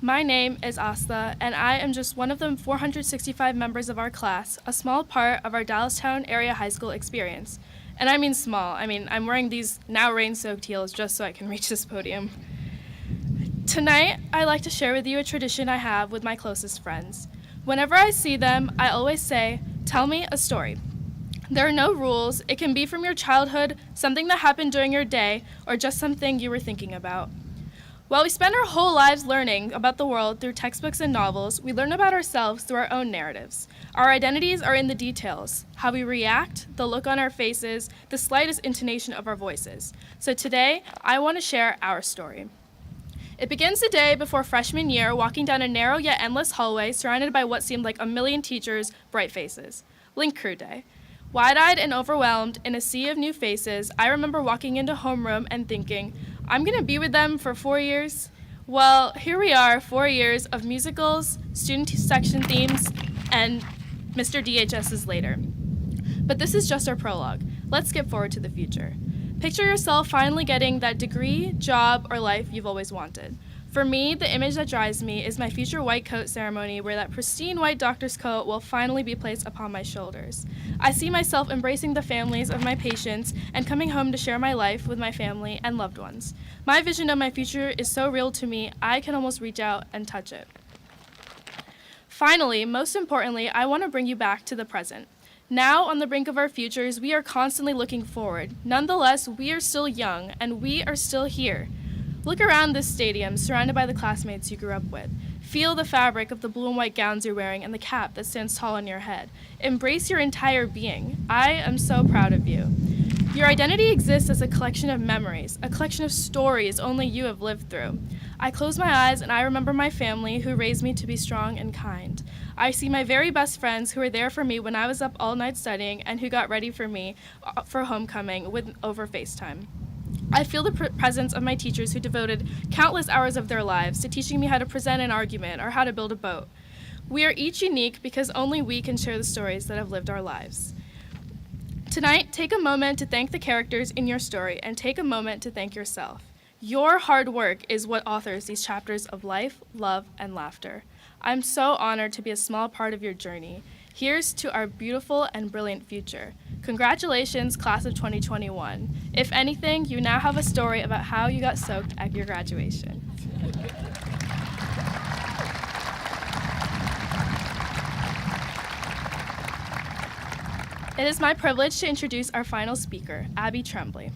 Speaker 9: My name is Asta, and I am just one of the 465 members of our class, a small part of our Dallastown area high school experience. And I mean small. I'm wearing these now rain-soaked heels just so I can reach this podium. Tonight, I'd like to share with you a tradition I have with my closest friends. Whenever I see them, I always say, "Tell me a story." There are no rules. It can be from your childhood, something that happened during your day, or just something you were thinking about. While we spend our whole lives learning about the world through textbooks and novels, we learn about ourselves through our own narratives. Our identities are in the details, how we react, the look on our faces, the slightest intonation of our voices. So today, I want to share our story. It begins the day before freshman year, walking down a narrow yet endless hallway surrounded by what seemed like a million teachers' bright faces. Link Crew Day. Wide-eyed and overwhelmed in a sea of new faces, I remember walking into homeroom and thinking, I'm gonna be with them for 4 years? Well, here we are, 4 years of musicals, student section themes, and Mr. DHS's later. But this is just our prologue. Let's skip forward to the future. Picture yourself finally getting that degree, job, or life you've always wanted. For me, the image that drives me is my future white coat ceremony where that pristine white doctor's coat will finally be placed upon my shoulders. I see myself embracing the families of my patients and coming home to share my life with my family and loved ones. My vision of my future is so real to me, I can almost reach out and touch it. Finally, most importantly, I want to bring you back to the present. Now, on the brink of our futures, we are constantly looking forward. Nonetheless, we are still young, and we are still here. Look around this stadium, surrounded by the classmates you grew up with. Feel the fabric of the blue and white gowns you're wearing and the cap that stands tall on your head. Embrace your entire being. I am so proud of you. Your identity exists as a collection of memories, a collection of stories only you have lived through. I close my eyes and I remember my family who raised me to be strong and kind. I see my very best friends who were there for me when I was up all night studying and who got ready for me for homecoming over FaceTime. I feel the presence of my teachers who devoted countless hours of their lives to teaching me how to present an argument or how to build a boat. We are each unique because only we can share the stories that have lived our lives. Tonight, take a moment to thank the characters in your story and take a moment to thank yourself. Your hard work is what authors these chapters of life, love, and laughter. I'm so honored to be a small part of your journey. Here's to our beautiful and brilliant future. Congratulations, class of 2021. If anything, you now have a story about how you got soaked at your graduation. It is my privilege to introduce our final speaker, Abby Tremblay.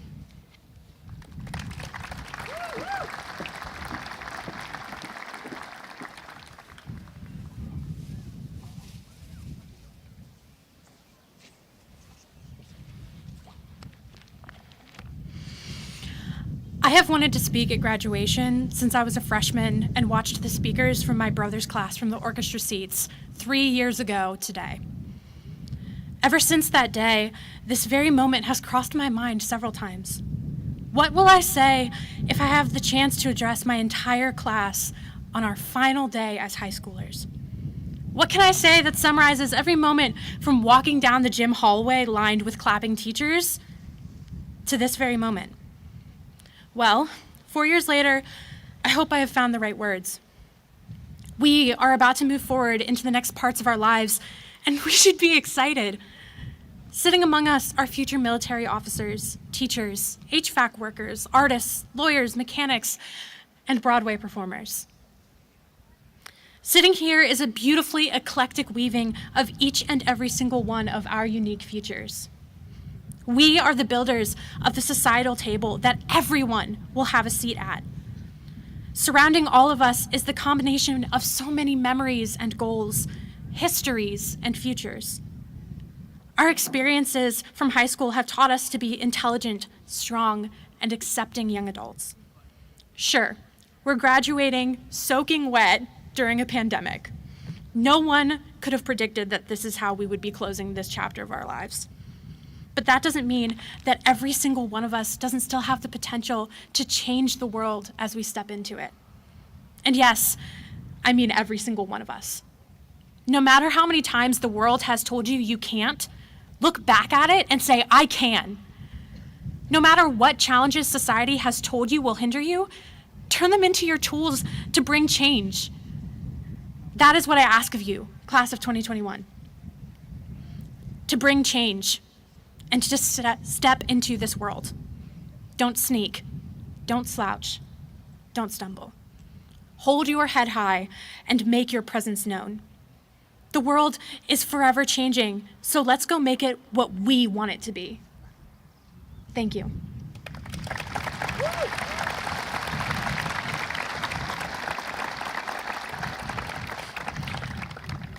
Speaker 11: I have wanted to speak at graduation since I was a freshman and watched the speakers from my brother's class from the orchestra seats 3 years ago today. Ever since that day, this very moment has crossed my mind several times. What will I say if I have the chance to address my entire class on our final day as high schoolers? What can I say that summarizes every moment from walking down the gym hallway lined with clapping teachers to this very moment? Well, 4 years later, I hope I have found the right words. We are about to move forward into the next parts of our lives, and we should be excited. Sitting among us are future military officers, teachers, HVAC workers, artists, lawyers, mechanics, and Broadway performers. Sitting here is a beautifully eclectic weaving of each and every single one of our unique futures. We are the builders of the societal table that everyone will have a seat at. Surrounding all of us is the combination of so many memories and goals, histories and futures. Our experiences from high school have taught us to be intelligent, strong, and accepting young adults. Sure, we're graduating soaking wet during a pandemic. No one could have predicted that this is how we would be closing this chapter of our lives. But that doesn't mean that every single one of us doesn't still have the potential to change the world as we step into it. And yes, I mean every single one of us. No matter how many times the world has told you you can't, look back at it and say, I can. No matter what challenges society has told you will hinder you, turn them into your tools to bring change. That is what I ask of you, class of 2021. To bring change. And to just step into this world. Don't sneak, don't slouch, don't stumble. Hold your head high and make your presence known. The world is forever changing, so let's go make it what we want it to be. Thank you.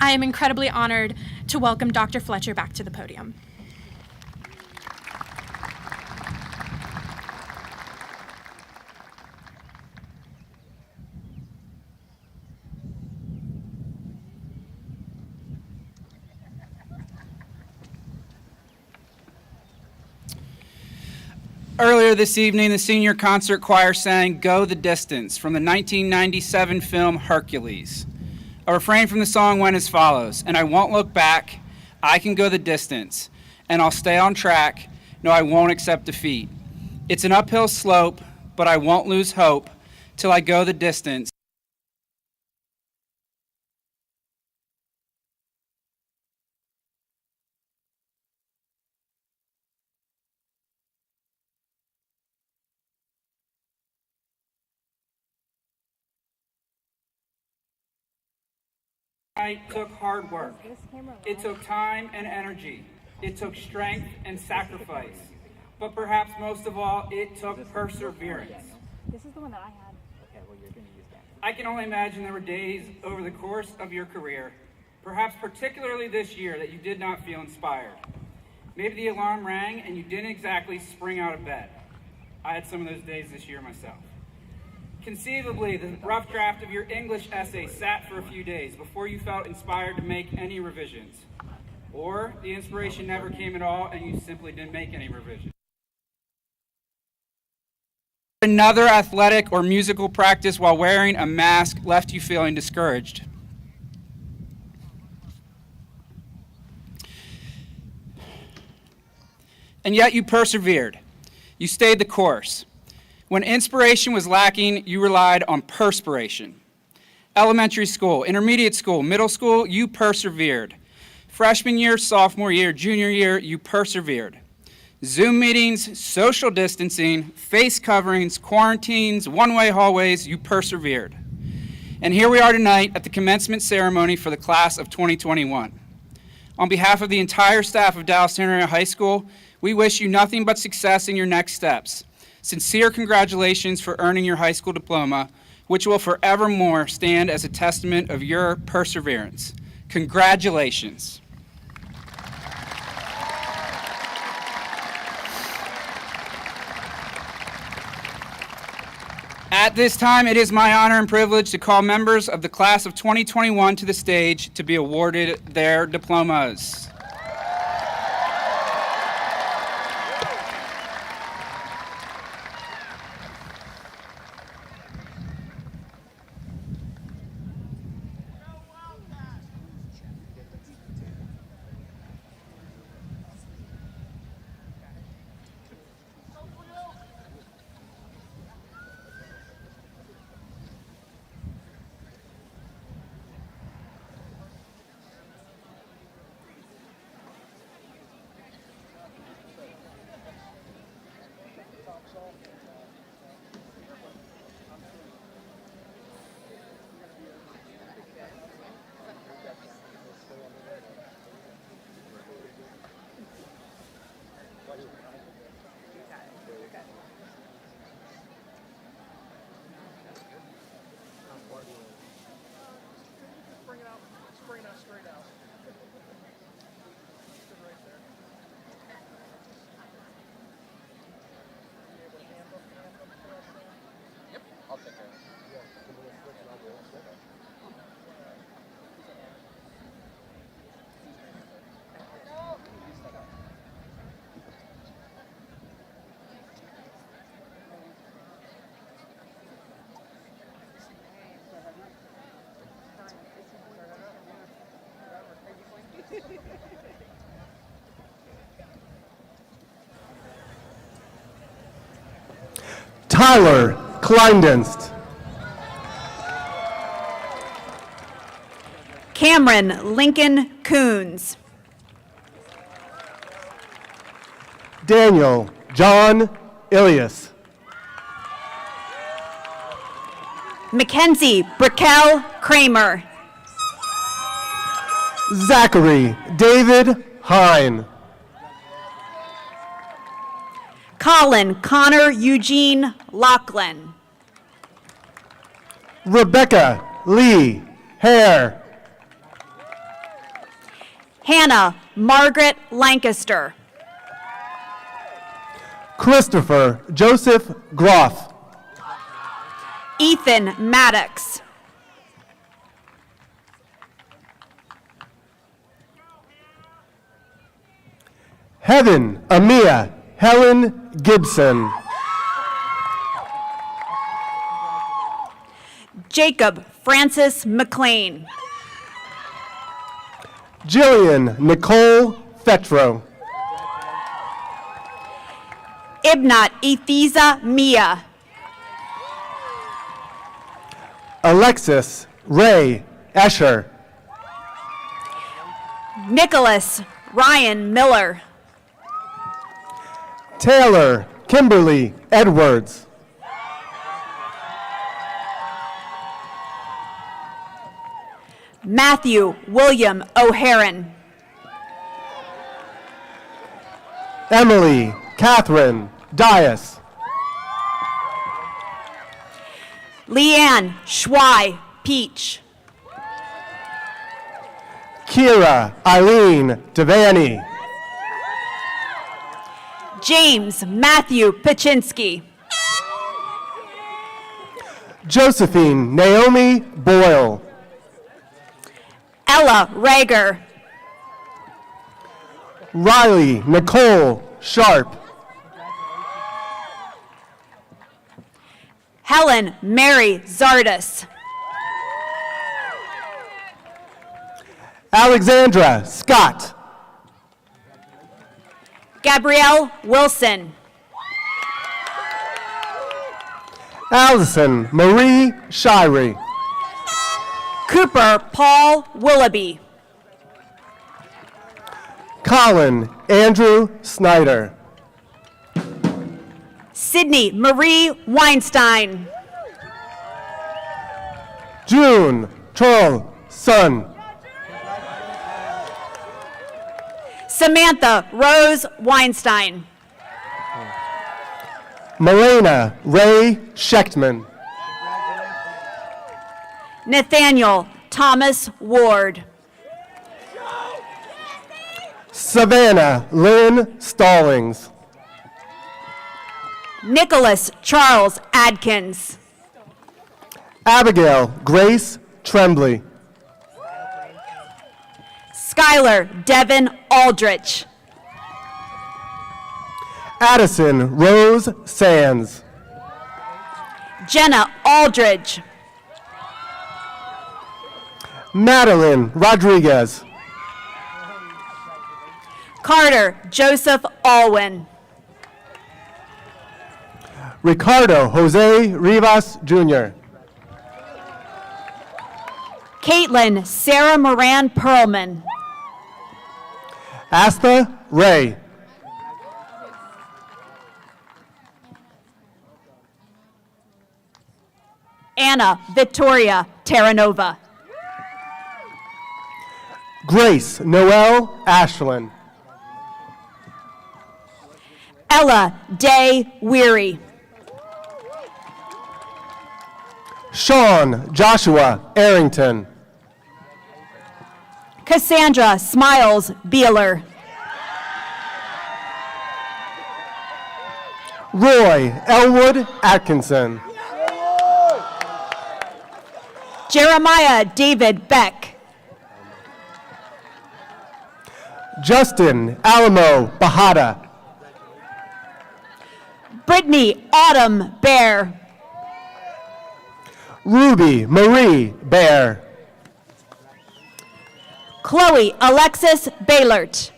Speaker 11: I am incredibly honored to welcome Dr. Fletcher back to the podium.
Speaker 1: Earlier this evening, the senior concert choir sang Go the Distance from the 1997 film Hercules. A refrain from the song went as follows, and I won't look back, I can go the distance, and I'll stay on track, no, I won't accept defeat. It's an uphill slope, but I won't lose hope till I go the distance. It took hard work. It took time and energy. It took strength and sacrifice. But perhaps most of all, it took perseverance.
Speaker 4: This is the one that I had.
Speaker 1: I can only imagine there were days over the course of your career, perhaps particularly this year, that you did not feel inspired. Maybe the alarm rang and you didn't exactly spring out of bed. I had some of those days this year myself. Conceivably, the rough draft of your English essay sat for a few days before you felt inspired to make any revisions. Or the inspiration never came at all and you simply didn't make any revisions. Another athletic or musical practice while wearing a mask left you feeling discouraged. And yet you persevered. You stayed the course. When inspiration was lacking, you relied on perspiration. Elementary school, intermediate school, middle school, you persevered. Freshman year, sophomore year, junior year, you persevered. Zoom meetings, social distancing, face coverings, quarantines, one-way hallways, you persevered. And here we are tonight at the commencement ceremony for the class of 2021. On behalf of the entire staff of Dallastown Area High School, we wish you nothing but success in your next steps. Sincere congratulations for earning your high school diploma, which will forevermore stand as a testament of your perseverance. Congratulations. At this time, it is my honor and privilege to call members of the class of 2021 to the stage to be awarded their diplomas.
Speaker 12: Tyler Kleindienst.
Speaker 13: Cameron Lincoln Coons.
Speaker 12: Daniel John Ilias.
Speaker 13: Mackenzie Brickell Kramer.
Speaker 12: Zachary David Hine.
Speaker 13: Colin Connor Eugene Lachlan.
Speaker 12: Rebecca Lee Hare.
Speaker 13: Hannah Margaret Lancaster.
Speaker 12: Christopher Joseph Groff.
Speaker 13: Ethan Maddox.
Speaker 12: Heaven Amia Helen Gibson.
Speaker 13: Jacob Francis McLean.
Speaker 12: Jillian Nicole Fetro.
Speaker 13: Ibnat Ethiza Mia.
Speaker 12: Alexis Ray Escher.
Speaker 13: Nicholas Ryan Miller.
Speaker 12: Taylor Kimberly Edwards.
Speaker 13: Matthew William O'Haran.
Speaker 12: Emily Catherine Dias.
Speaker 13: Leanne Schwei Peach.
Speaker 12: Kira Eileen Devaney.
Speaker 13: James Matthew Paczynski.
Speaker 12: Josephine Naomi Boyle.
Speaker 13: Ella Rager.
Speaker 12: Riley Nicole Sharp.
Speaker 13: Helen Mary Zardas.
Speaker 12: Alexandra Scott.
Speaker 13: Gabrielle Wilson.
Speaker 12: Allison Marie Shirey.
Speaker 13: Cooper Paul Willoughby.
Speaker 12: Colin Andrew Snyder.
Speaker 13: Sydney Marie Weinstein.
Speaker 12: June Chol Sun.
Speaker 13: Samantha Rose Weinstein.
Speaker 12: Milena Ray Schechtman.
Speaker 13: Nathaniel Thomas Ward.
Speaker 12: Savannah Lynn Stallings.
Speaker 13: Nicholas Charles Adkins.
Speaker 12: Abigail Grace Tremblay.
Speaker 13: Skylar Devin Aldrich.
Speaker 12: Addison Rose Sands.
Speaker 13: Jenna Aldridge.
Speaker 12: Madeline Rodriguez.
Speaker 13: Carter Joseph Alwyn.
Speaker 12: Ricardo Jose Rivas Jr.
Speaker 13: Caitlin Sarah Moran Perlman.
Speaker 12: Asta Ray.
Speaker 13: Anna Victoria Terranova.
Speaker 12: Grace Noel Ashland.
Speaker 13: Ella Day Weary.
Speaker 12: Sean Joshua Arrington.
Speaker 13: Cassandra Smiles Beeler.
Speaker 12: Roy Elwood Atkinson.
Speaker 13: Jeremiah David Beck.
Speaker 12: Justin Alamo Bahada.
Speaker 13: Brittany Autumn Bear.
Speaker 12: Ruby Marie Bear.
Speaker 13: Chloe Alexis Baylert.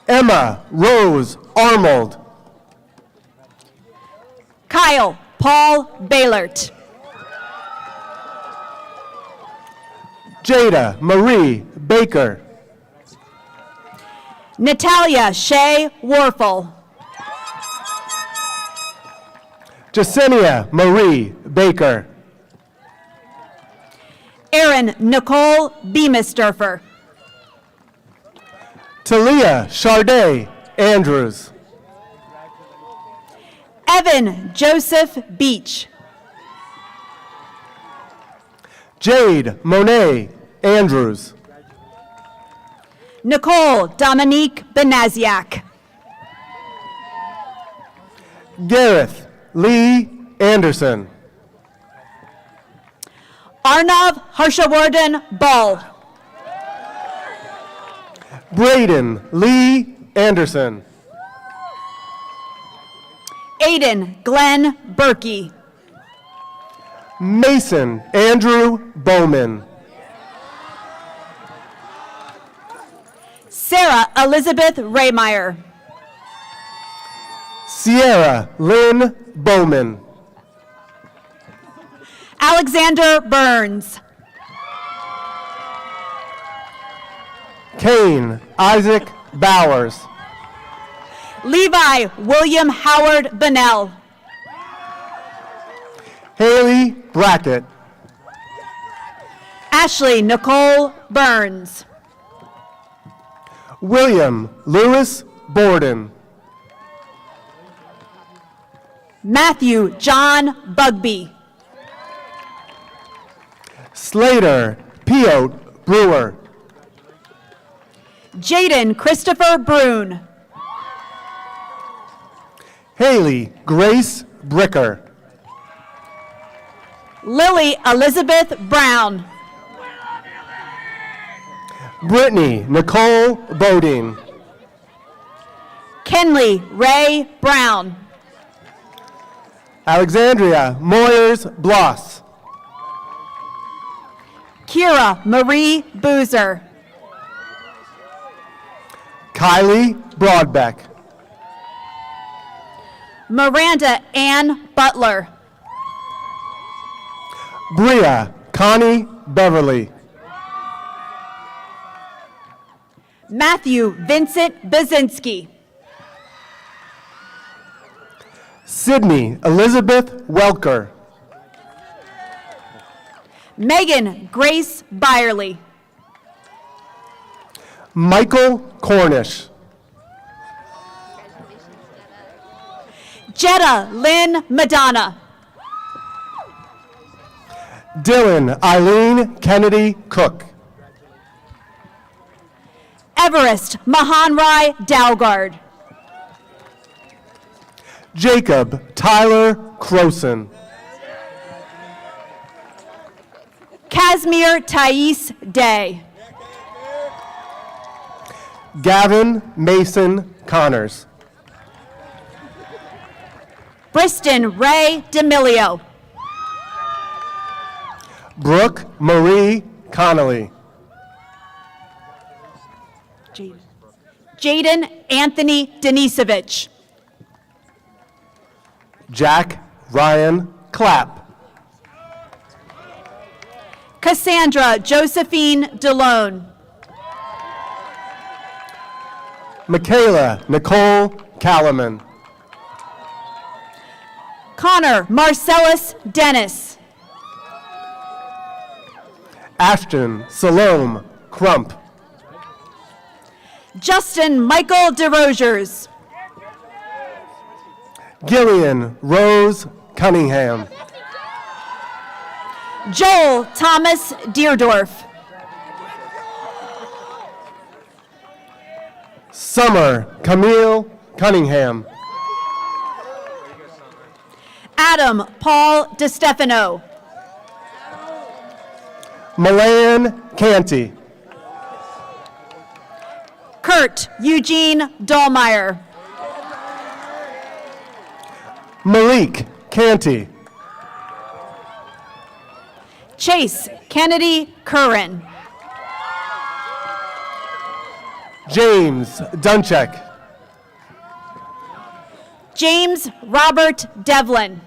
Speaker 12: Emma Rose Arnold.
Speaker 13: Kyle Paul Baylert.
Speaker 12: Jada Marie Baker.
Speaker 13: Natalia Shea Warfel.
Speaker 12: Jasenia Marie Baker.
Speaker 13: Erin Nicole Beamisturfer.
Speaker 12: Talia Charday Andrews.
Speaker 13: Evan Joseph Beach.
Speaker 12: Jade Monet Andrews.
Speaker 13: Nicole Dominique Benaziac.
Speaker 12: Gareth Lee Anderson.
Speaker 13: Arnav Harshavardhan Ball.
Speaker 12: Braden Lee Anderson.
Speaker 13: Aiden Glenn Berkey.
Speaker 12: Mason Andrew Bowman.
Speaker 13: Sarah Elizabeth Raymeyer.
Speaker 12: Sierra Lynn Bowman.
Speaker 13: Alexander Burns.
Speaker 12: Kane Isaac Bowers.
Speaker 13: Levi William Howard Bonnell.
Speaker 12: Haley Brackett.
Speaker 13: Ashley Nicole Burns.
Speaker 12: William Lewis Borden.
Speaker 13: Matthew John Bugby.
Speaker 12: Slater Piot Brewer.
Speaker 13: Jaden Christopher Brune.
Speaker 12: Haley Grace Bricker.
Speaker 13: Lily Elizabeth Brown.
Speaker 12: Brittany Nicole Bodine.
Speaker 13: Kenley Ray Brown.
Speaker 12: Alexandria Moyers Bloss.
Speaker 13: Kira Marie Boozer.
Speaker 12: Kylie Broadbeck.
Speaker 13: Miranda Ann Butler.
Speaker 12: Bria Connie Beverly.
Speaker 13: Matthew Vincent Bazinski.
Speaker 12: Sydney Elizabeth Welker.
Speaker 13: Megan Grace Byerly.
Speaker 12: Michael Cornish.
Speaker 13: Jetta Lynn Madonna.
Speaker 12: Dylan Eileen Kennedy Cook.
Speaker 13: Everest Mahanrai Dalgard.
Speaker 12: Jacob Tyler Croson.
Speaker 13: Casimir Thais Day.
Speaker 12: Gavin Mason Connors.
Speaker 13: Briston Ray D'Amelio.
Speaker 12: Brooke Marie Connolly.
Speaker 13: Jaden Anthony Denisovich.
Speaker 12: Jack Ryan Clapp.
Speaker 13: Cassandra Josephine DeLone.
Speaker 12: Michaela Nicole Calaman.
Speaker 13: Connor Marcellus Dennis.
Speaker 12: Ashton Salome Crump.
Speaker 13: Justin Michael DeRogers.
Speaker 12: Gillian Rose Cunningham.
Speaker 13: Joel Thomas Deerdorf.
Speaker 12: Summer Camille Cunningham.
Speaker 13: Adam Paul DeStefano.
Speaker 12: Milan Canty.
Speaker 13: Kurt Eugene Dahlmeyer.
Speaker 12: Malik Canty.
Speaker 13: Chase Kennedy Curran.
Speaker 12: James Dunchek.
Speaker 13: James Robert Devlin.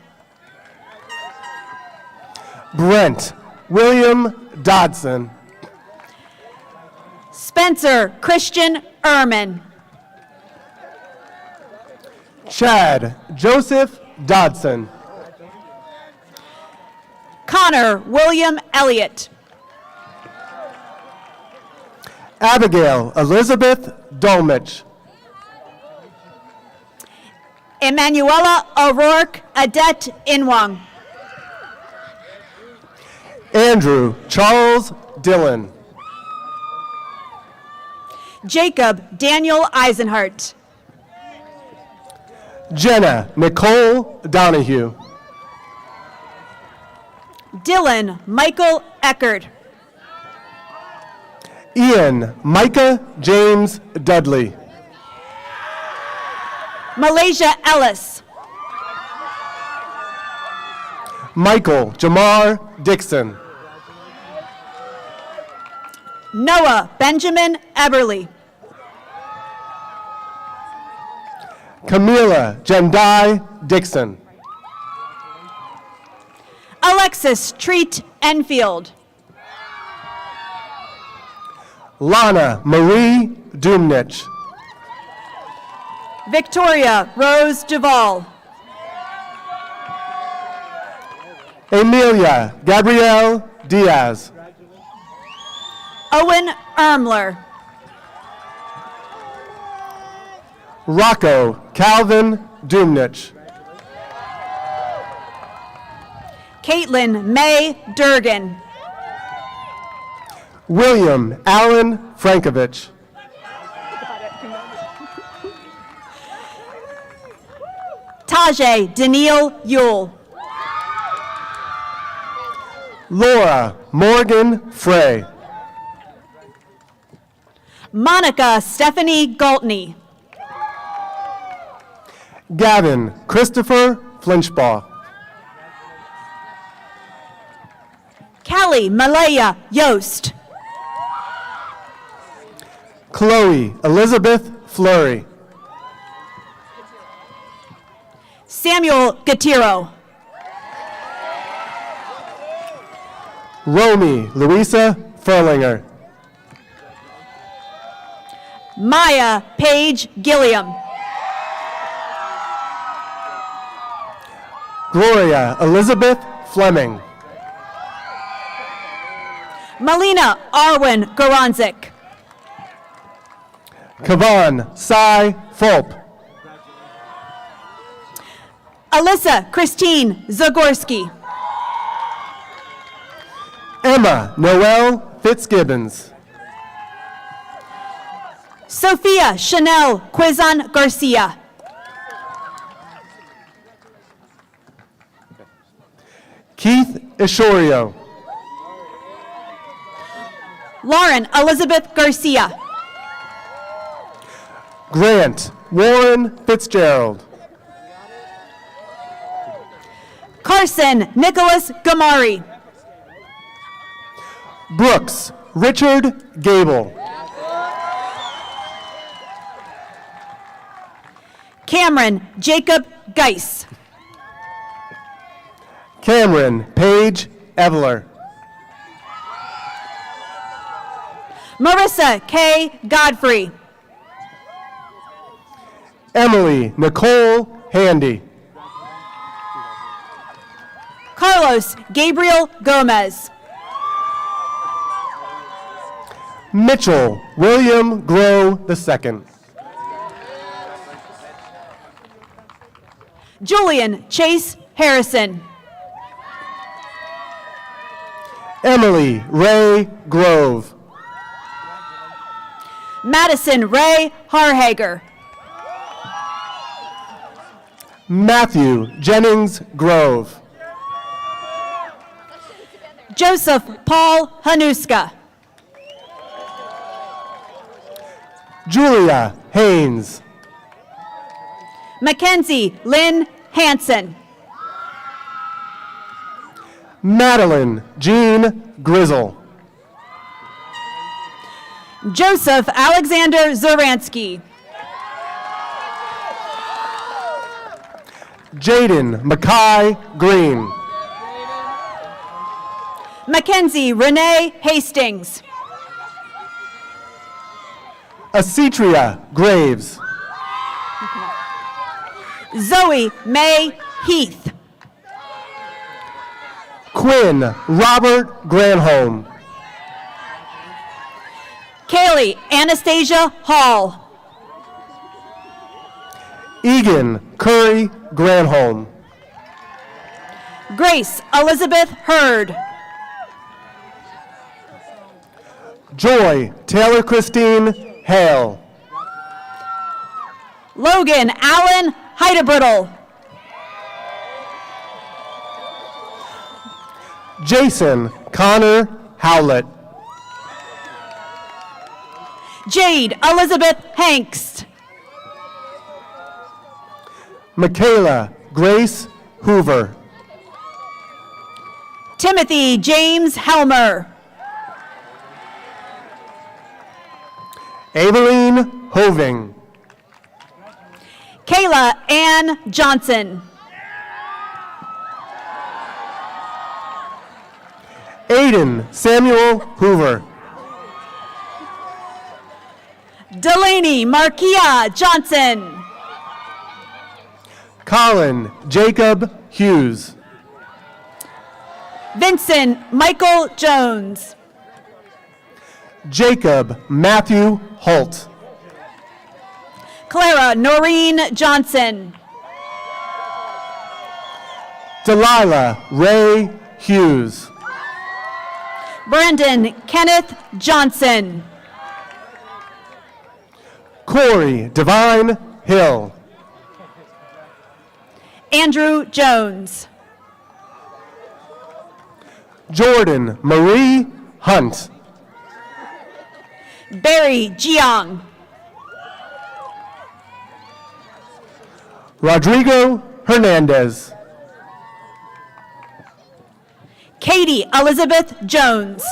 Speaker 12: Brent William Dodson.
Speaker 13: Spencer Christian Ehrman.
Speaker 12: Chad Joseph Dodson.
Speaker 13: Connor William Elliott.
Speaker 12: Abigail Elizabeth Dolmich.
Speaker 13: Emanuela O'Rourke Adet Inwang.
Speaker 12: Andrew Charles Dillon.
Speaker 13: Jacob Daniel Eisenhart.
Speaker 12: Jenna Nicole Donahue.
Speaker 13: Dylan Michael Eckert.
Speaker 12: Ian Micah James Dudley.
Speaker 13: Malaysia Ellis.
Speaker 12: Michael Jamar Dixon.
Speaker 13: Noah Benjamin Eberly.
Speaker 12: Camila Jendai Dixon.
Speaker 13: Alexis Treat Enfield.
Speaker 12: Lana Marie Dumnich.
Speaker 13: Victoria Rose Duvall.
Speaker 12: Emilia Gabrielle Diaz.
Speaker 13: Owen Ermler.
Speaker 12: Rocco Calvin Dumnich.
Speaker 13: Caitlin May Durgan.
Speaker 12: William Allen Frankovich.
Speaker 13: Tajay Daniil Yule.
Speaker 12: Laura Morgan Frey.
Speaker 13: Monica Stephanie Galtney.
Speaker 12: Gavin Christopher Flinchbaugh.
Speaker 13: Callie Malaya Yost.
Speaker 12: Chloe Elizabeth Fleury.
Speaker 13: Samuel Gatiro.
Speaker 12: Romy Louisa Furlinger.
Speaker 13: Maya Paige Gilliam.
Speaker 12: Gloria Elizabeth Fleming.
Speaker 13: Melina Arwen Goranzik.
Speaker 12: Kavan Cy Fulp.
Speaker 13: Alyssa Christine Zagorski.
Speaker 12: Emma Noel Fitzgibbons.
Speaker 13: Sophia Chanel Quizon Garcia.
Speaker 12: Keith Ishorio.
Speaker 13: Lauren Elizabeth Garcia.
Speaker 12: Grant Warren Fitzgerald.
Speaker 13: Carson Nicholas Gamari.
Speaker 12: Brooks Richard Gable.
Speaker 13: Cameron Jacob Geis.
Speaker 12: Cameron Paige Eveler.
Speaker 13: Marissa K. Godfrey.
Speaker 12: Emily Nicole Handy.
Speaker 13: Carlos Gabriel Gomez.
Speaker 12: Mitchell William Grow II.
Speaker 13: Julian Chase Harrison.
Speaker 12: Emily Ray Grove.
Speaker 13: Madison Ray Harhager.
Speaker 12: Matthew Jennings Grove.
Speaker 13: Joseph Paul Hanuska.
Speaker 12: Julia Haynes.
Speaker 13: Mackenzie Lynn Hansen.
Speaker 12: Madeline Jean Grizzle.
Speaker 13: Joseph Alexander Zoransky.
Speaker 12: Jaden Mackay Green.
Speaker 13: Mackenzie Renee Hastings.
Speaker 12: Acetria Graves.
Speaker 13: Zoe May Heath.
Speaker 12: Quinn Robert Granholm.
Speaker 13: Kaylee Anastasia Hall.
Speaker 12: Egan Curry Granholm.
Speaker 13: Grace Elizabeth Hurd.
Speaker 12: Joy Taylor Christine Hale.
Speaker 13: Logan Allen Heidebrittle.
Speaker 12: Jason Connor Howlett.
Speaker 13: Jade Elizabeth Hanks.
Speaker 12: Michaela Grace Hoover.
Speaker 13: Timothy James Helmer.
Speaker 12: Aveline Hoving.
Speaker 13: Kayla Ann Johnson.
Speaker 12: Aiden Samuel Hoover.
Speaker 13: Delaney Markia Johnson.
Speaker 12: Colin Jacob Hughes.
Speaker 13: Vincent Michael Jones.
Speaker 12: Jacob Matthew Holt.
Speaker 13: Clara Noreen Johnson.
Speaker 12: Delilah Ray Hughes.
Speaker 13: Brandon Kenneth Johnson.
Speaker 12: Corey Divine Hill.
Speaker 13: Andrew Jones.
Speaker 12: Jordan Marie Hunt.
Speaker 13: Barry Jiang.
Speaker 12: Rodrigo Hernandez.
Speaker 13: Katie Elizabeth Jones.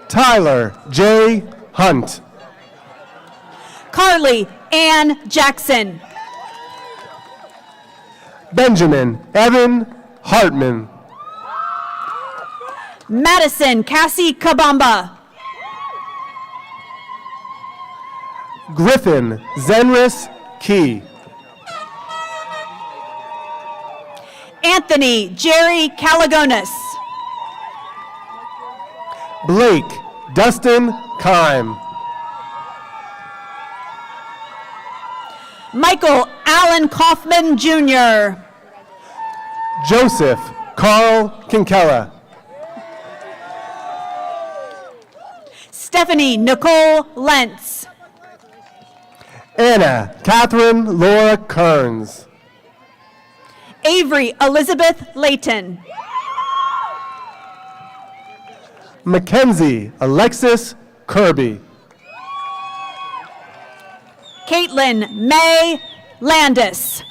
Speaker 12: Tyler J. Hunt.
Speaker 13: Carly Ann Jackson.
Speaker 12: Benjamin Evan Hartman.
Speaker 13: Madison Cassie Kabamba.
Speaker 12: Griffin Zenris Key.
Speaker 13: Anthony Jerry Calagonis.
Speaker 12: Blake Dustin Kime.
Speaker 13: Michael Allen Kaufman Jr.
Speaker 12: Joseph Carl Kinkella.
Speaker 13: Stephanie Nicole Lentz.
Speaker 12: Anna Catherine Laura Kearns.
Speaker 13: Avery Elizabeth Layton.
Speaker 12: Mackenzie Alexis Kirby.
Speaker 13: Caitlin May Landis.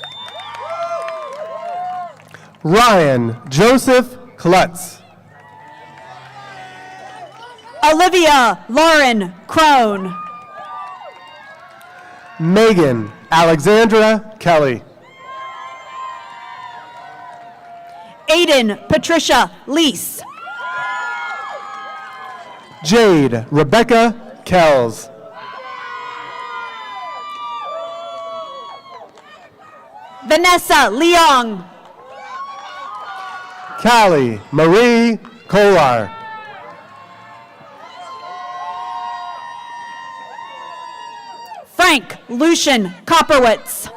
Speaker 12: Ryan Joseph Klutz.
Speaker 13: Olivia Lauren Crone.
Speaker 12: Megan Alexandra Kelly.
Speaker 13: Aiden Patricia Lease.
Speaker 12: Jade Rebecca Kells.
Speaker 13: Vanessa Leong.
Speaker 12: Callie Marie Kolar.
Speaker 13: Frank Lucian Kopperwitz.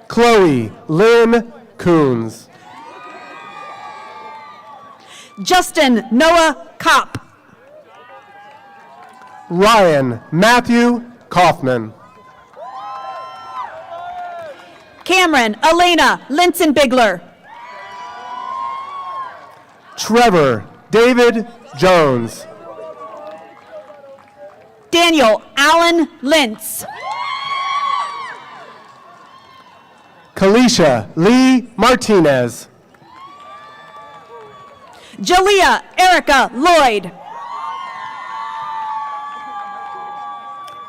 Speaker 12: Chloe Lynn Coons.
Speaker 13: Justin Noah Kopp.
Speaker 12: Ryan Matthew Kaufman.
Speaker 13: Cameron Elena Linson-Bigler.
Speaker 12: Trevor David Jones.
Speaker 13: Daniel Allen Lintz.
Speaker 12: Kalisha Lee Martinez.
Speaker 13: Jalea Erica Lloyd.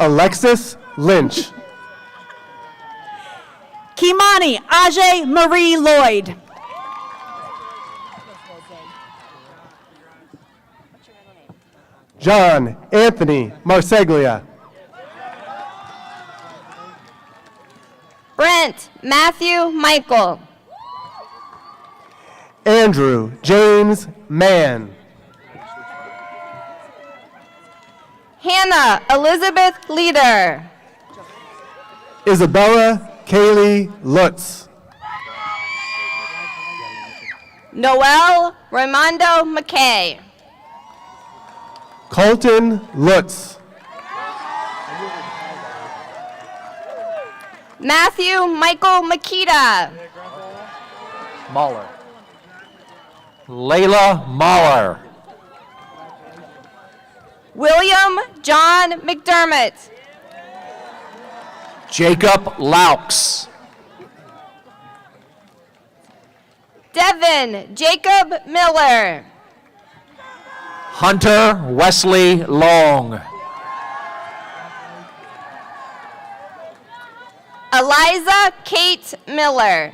Speaker 12: Alexis Lynch.
Speaker 13: Kimani Ajay Marie Lloyd.
Speaker 12: John Anthony Marseglia.
Speaker 10: Brent Matthew Michael.
Speaker 12: Andrew James Mann.
Speaker 10: Hannah Elizabeth Leader.
Speaker 12: Isabella Kaylee Lutz.
Speaker 10: Noel Raimondo McKay.
Speaker 12: Colton Lutz.
Speaker 10: Matthew Michael Makita.
Speaker 14: Mahler. Layla Mahler.
Speaker 10: William John McDermott.
Speaker 14: Jacob Laux.
Speaker 10: Devin Jacob Miller.
Speaker 14: Hunter Wesley Long.
Speaker 10: Eliza Kate Miller.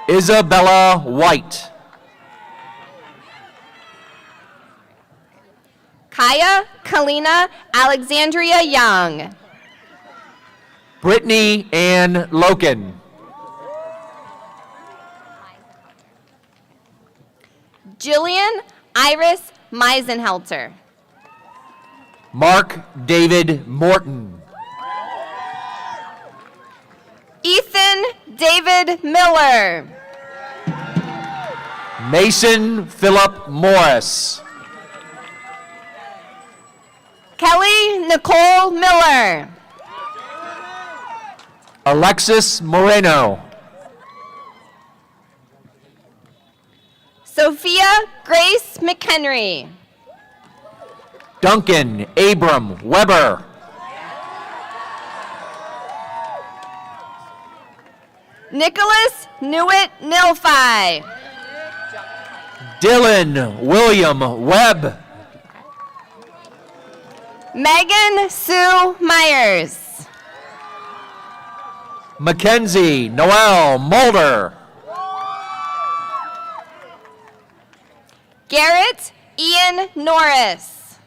Speaker 14: Isabella White.
Speaker 10: Kaya Kalina Alexandria Young.
Speaker 14: Brittany Ann Loken.
Speaker 10: Jillian Iris Meisenhelter.
Speaker 14: Mark David Morton.
Speaker 10: Ethan David Miller.
Speaker 14: Mason Philip Morris.
Speaker 10: Kelly Nicole Miller.
Speaker 14: Alexis Moreno.
Speaker 10: Sophia Grace McHenry.
Speaker 14: Duncan Abram Weber.
Speaker 10: Nicholas Newitt Nilfi.
Speaker 14: Dylan William Webb.
Speaker 10: Megan Sue Myers.
Speaker 14: Mackenzie Noel Mulder.
Speaker 10: Garrett Ian Norris.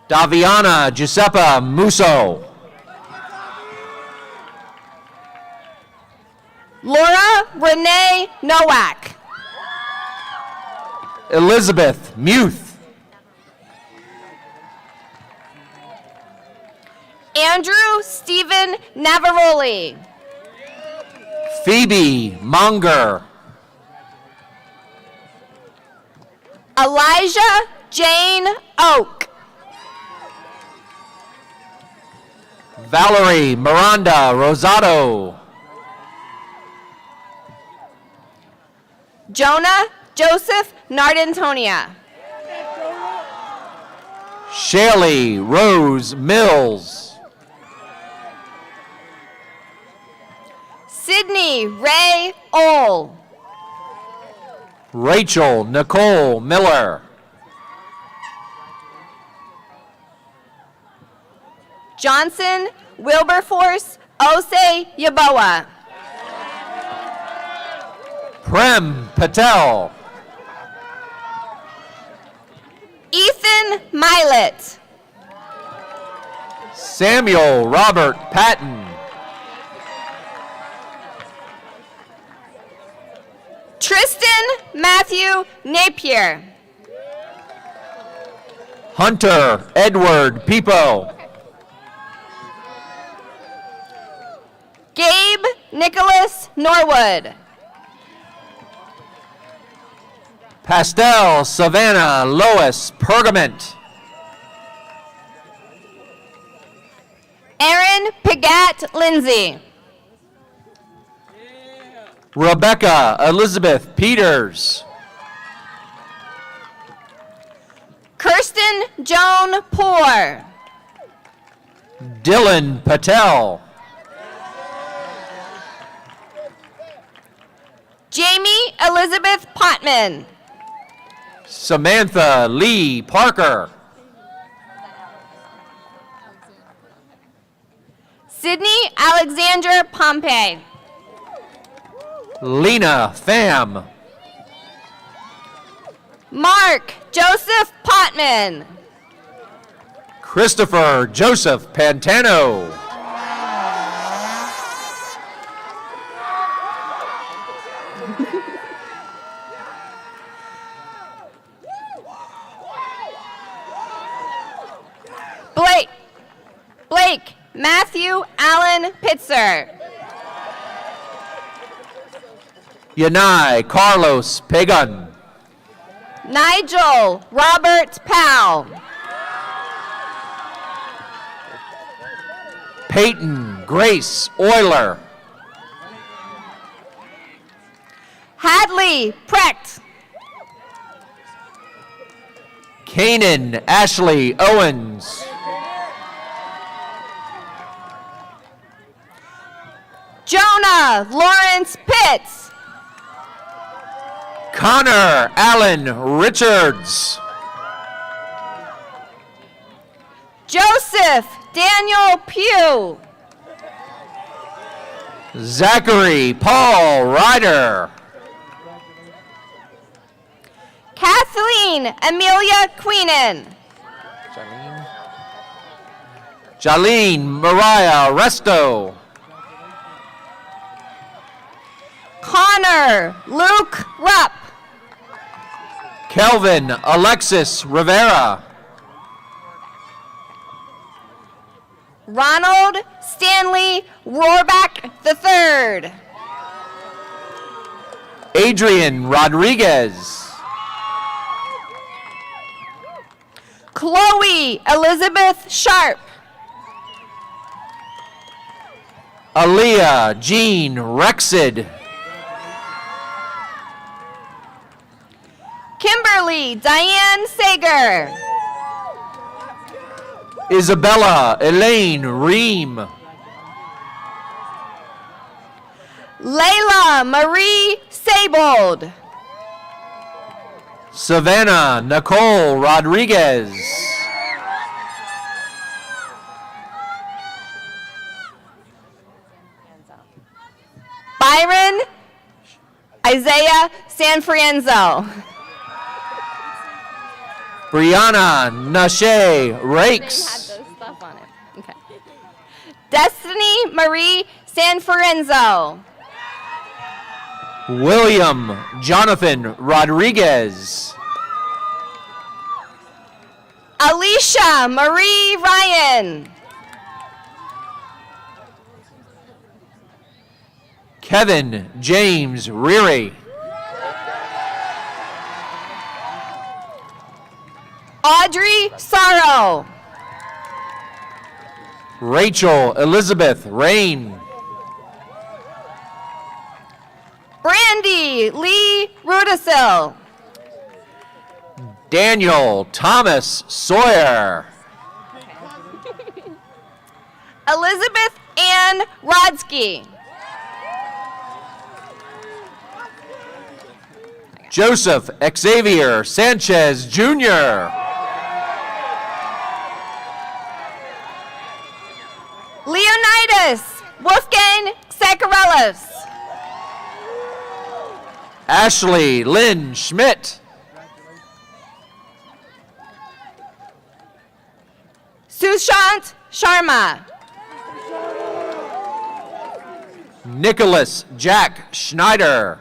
Speaker 14: Daviana Giuseppa Musso.
Speaker 10: Laura Renee Nowak.
Speaker 14: Elizabeth Muth.
Speaker 10: Andrew Stephen Navaroli.
Speaker 14: Phoebe Monger.
Speaker 10: Elijah Jane Oak.
Speaker 14: Valerie Miranda Rosado.
Speaker 10: Jonah Joseph Nardentonia.
Speaker 14: Shaylee Rose Mills.
Speaker 10: Sydney Ray Ole.
Speaker 14: Rachel Nicole Miller.
Speaker 10: Johnson Wilberforce Ose Yaboa.
Speaker 14: Prem Patel.
Speaker 10: Ethan Milet.
Speaker 14: Samuel Robert Patton.
Speaker 10: Tristan Matthew Napier.
Speaker 14: Hunter Edward Pipo.
Speaker 10: Gabe Nicholas Norwood.
Speaker 14: Pastel Savannah Lois Pergament.
Speaker 10: Aaron Pigat Lindsay.
Speaker 14: Rebecca Elizabeth Peters.
Speaker 10: Kirsten Joan Poor.
Speaker 14: Dylan Patel.
Speaker 10: Jamie Elizabeth Potman.
Speaker 14: Samantha Lee Parker.
Speaker 10: Sydney Alexandra Pompey.
Speaker 14: Lena Pham.
Speaker 10: Mark Joseph Potman.
Speaker 14: Christopher Joseph Pantano.
Speaker 10: Blake Matthew Allen Pitzer.
Speaker 14: Yanai Carlos Pagan.
Speaker 10: Nigel Robert Powell.
Speaker 14: Peyton Grace Euler.
Speaker 10: Hadley Precht.
Speaker 14: Kanan Ashley Owens.
Speaker 10: Jonah Lawrence Pitts.
Speaker 14: Connor Allen Richards.
Speaker 10: Joseph Daniel Pugh.
Speaker 14: Zachary Paul Ryder.
Speaker 10: Kathleen Amelia Queenan.
Speaker 14: Jalene Mariah Resto.
Speaker 10: Connor Luke Rupp.
Speaker 14: Kelvin Alexis Rivera.
Speaker 10: Ronald Stanley Rohrback III.
Speaker 14: Adrian Rodriguez.
Speaker 10: Chloe Elizabeth Sharp.
Speaker 14: Aaliyah Jean Rexid.
Speaker 10: Kimberly Diane Sager.
Speaker 14: Isabella Elaine Ream.
Speaker 10: Layla Marie Sabold.
Speaker 14: Savannah Nicole Rodriguez.
Speaker 10: Byron Isaiah Sanfrienzo.
Speaker 14: Brianna Nashe Rakes.
Speaker 10: Those stuff on it. Okay. Destiny Marie Sanfrienzo.
Speaker 14: William Jonathan Rodriguez.
Speaker 10: Alicia Marie Ryan.
Speaker 14: Kevin James Reary.
Speaker 10: Audrey Sorrow.
Speaker 14: Rachel Elizabeth Rain.
Speaker 10: Brandy Lee Rudisil.
Speaker 14: Daniel Thomas Sawyer.
Speaker 10: Elizabeth Ann Rodsky.
Speaker 14: Joseph Xavier Sanchez Jr.
Speaker 10: Leonidas Wolfgang Sakarelis.
Speaker 14: Ashley Lynn Schmidt.
Speaker 10: Sushant Sharma.
Speaker 14: Nicholas Jack Schneider.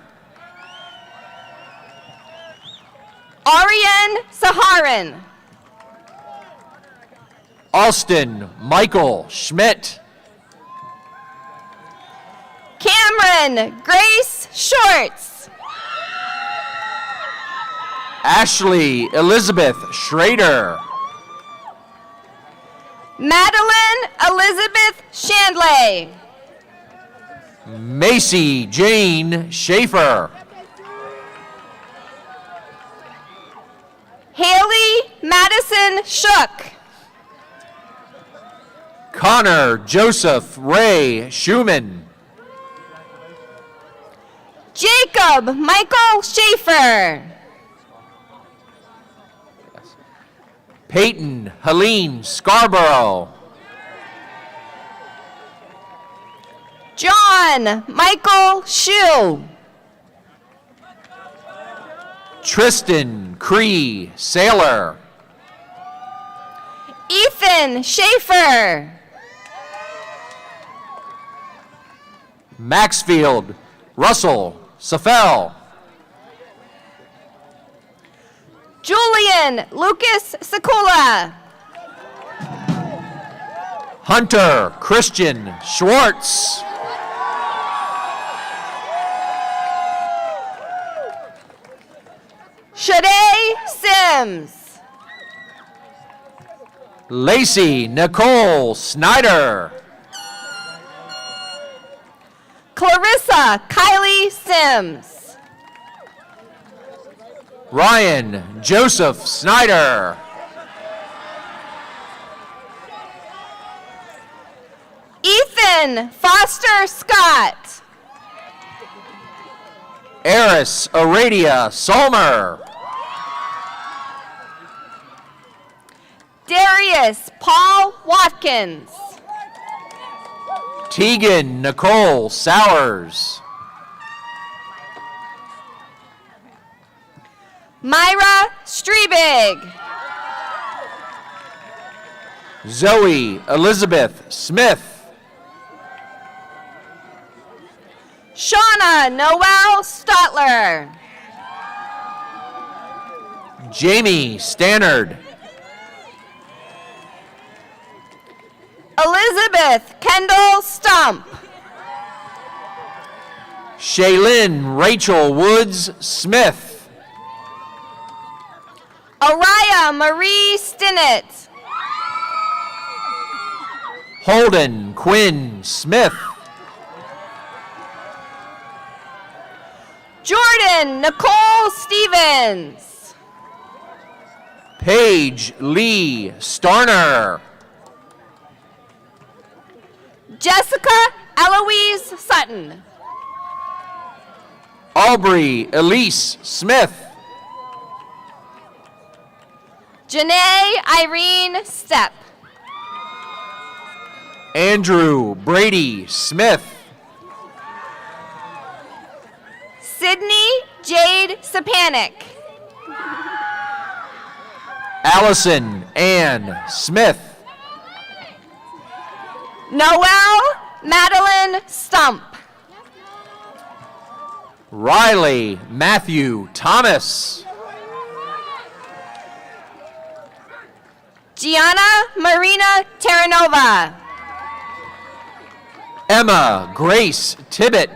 Speaker 10: Ariane Saharan.
Speaker 14: Austin Michael Schmidt.
Speaker 10: Cameron Grace Shorts.
Speaker 14: Ashley Elizabeth Schrader.
Speaker 10: Madeline Elizabeth Shandley.
Speaker 14: Macy Jane Schaefer.
Speaker 10: Haley Madison Shook.
Speaker 14: Connor Joseph Ray Schumann.
Speaker 10: Jacob Michael Schaefer.
Speaker 14: Peyton Helene Scarborough.
Speaker 10: John Michael Shue.
Speaker 14: Tristan Cree Saylor.
Speaker 10: Ethan Schaefer.
Speaker 14: Maxfield Russell Safel.
Speaker 10: Julian Lucas Sakula.
Speaker 14: Hunter Christian Schwartz.
Speaker 10: Shade Sims.
Speaker 14: Lacey Nicole Snyder.
Speaker 10: Clarissa Kylie Sims.
Speaker 14: Ryan Joseph Snyder.
Speaker 10: Ethan Foster Scott.
Speaker 14: Eris Aradia Solmer.
Speaker 10: Darius Paul Watkins.
Speaker 14: Tegan Nicole Sowers.
Speaker 10: Myra Strebig.
Speaker 14: Zoe Elizabeth Smith.
Speaker 10: Shauna Noel Stotler.
Speaker 14: Jamie Stannard.
Speaker 15: Elizabeth Kendall Stump.
Speaker 14: Shaylin Rachel Woods Smith.
Speaker 15: Araya Marie Stinnett.
Speaker 14: Holden Quinn Smith.
Speaker 15: Jordan Nicole Stevens.
Speaker 14: Paige Lee Starner.
Speaker 15: Jessica Eloise Sutton.
Speaker 14: Aubrey Elise Smith.
Speaker 15: Janae Irene Stepp.
Speaker 14: Andrew Brady Smith.
Speaker 15: Sydney Jade Sapanic.
Speaker 14: Allison Ann Smith.
Speaker 15: Noel Madeline Stump.
Speaker 14: Riley Matthew Thomas.
Speaker 15: Gianna Marina Terranova.
Speaker 14: Emma Grace Tibbett.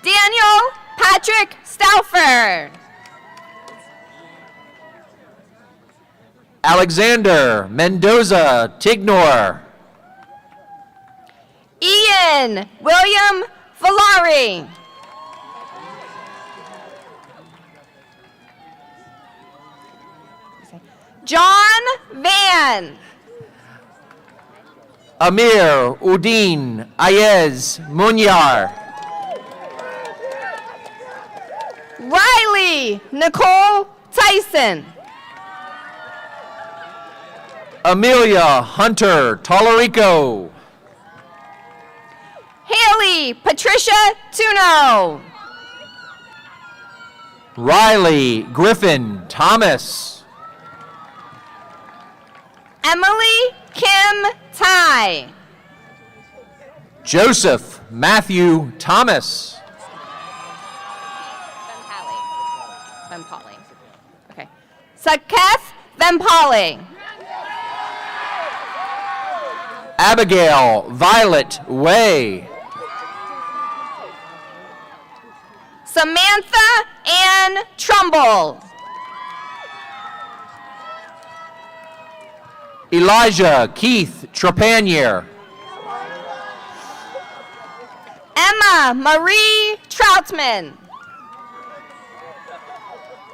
Speaker 15: Daniel Patrick Stauffer.
Speaker 14: Alexander Mendoza Tignor.
Speaker 15: Ian William Valari. John Van.
Speaker 14: Amir Udin Ayez Munyar.
Speaker 15: Riley Nicole Tyson.
Speaker 14: Amelia Hunter Tolerico.
Speaker 15: Haley Patricia Tuno.
Speaker 14: Riley Griffin Thomas.
Speaker 15: Emily Kim Ty.
Speaker 14: Joseph Matthew Thomas.
Speaker 15: Vempali. Okay. Saketh Vempali.
Speaker 14: Abigail Violet Way.
Speaker 15: Samantha Ann Trumbull.
Speaker 14: Elijah Keith Trepanier.
Speaker 15: Emma Marie Troutman.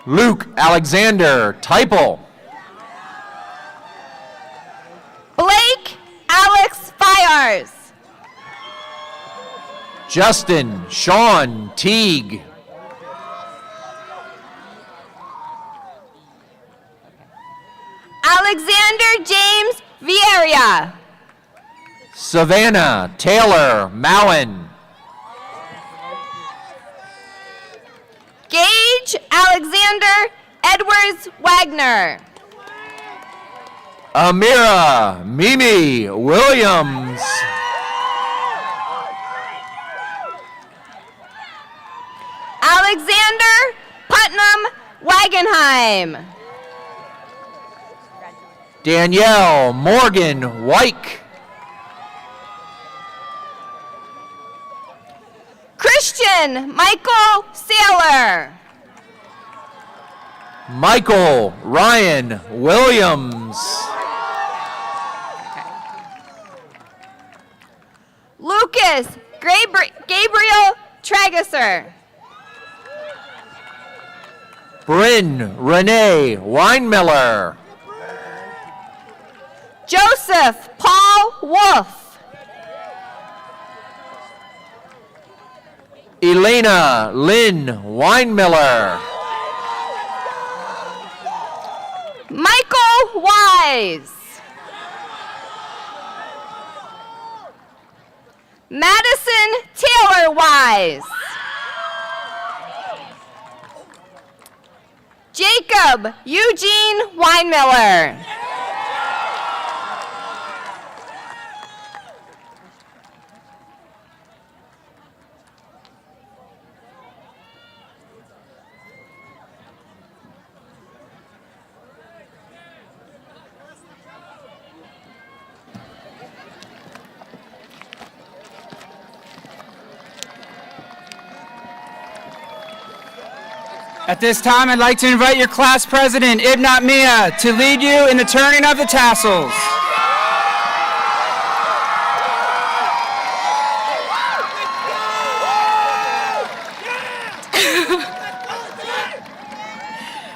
Speaker 14: Luke Alexander Teipel.
Speaker 15: Blake Alex Fiars.
Speaker 14: Justin Sean Teague.
Speaker 15: Alexander James Vieira.
Speaker 14: Savannah Taylor Mowen.
Speaker 15: Gage Alexander Edwards Wagner.
Speaker 14: Amira Mimi Williams.
Speaker 15: Alexander Putnam Wagenheim.
Speaker 14: Danielle Morgan Wyke.
Speaker 15: Christian Michael Saylor.
Speaker 14: Michael Ryan Williams.
Speaker 15: Lucas Gabriel Tragesser.
Speaker 14: Bryn Renee Weinmiller.
Speaker 15: Joseph Paul Wolf.
Speaker 14: Elena Lynn Weinmiller.
Speaker 15: Michael Wise. Madison Taylor Wise. Jacob Eugene Weinmiller.
Speaker 1: At this time, I'd like to invite your class president, Ibnat Mia, to lead you in the turning of the tassels.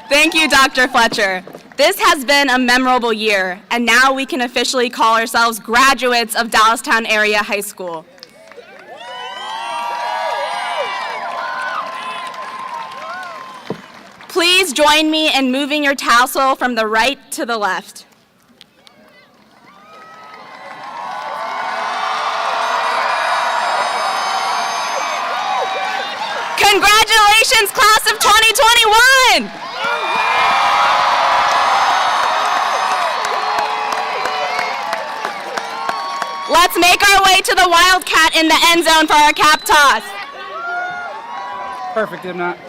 Speaker 3: Thank you, Dr. Fletcher. This has been a memorable year, and now we can officially call ourselves graduates of Dallastown Area High School. Please join me in moving your tassel from the right to the left. Congratulations, class of 2021! Let's make our way to the Wildcat in the end zone for our cap toss.
Speaker 1: Perfect, Ibnat.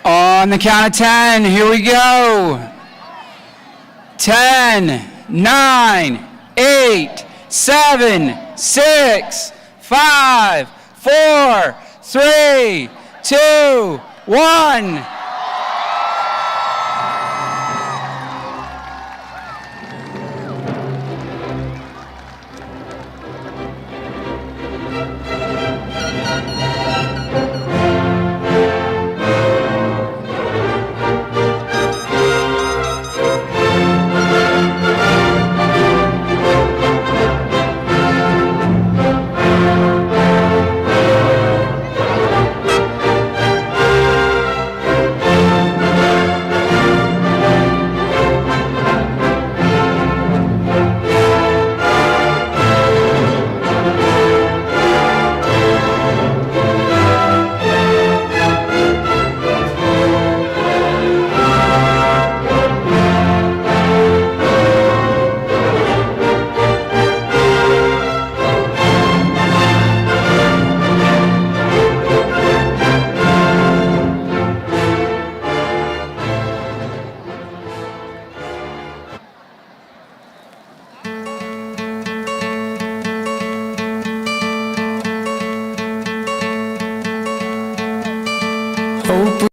Speaker 1: On the count of 10, here we go. 10, 9, 8, 7, 6, 5, 4, 3, 2, 1. Hope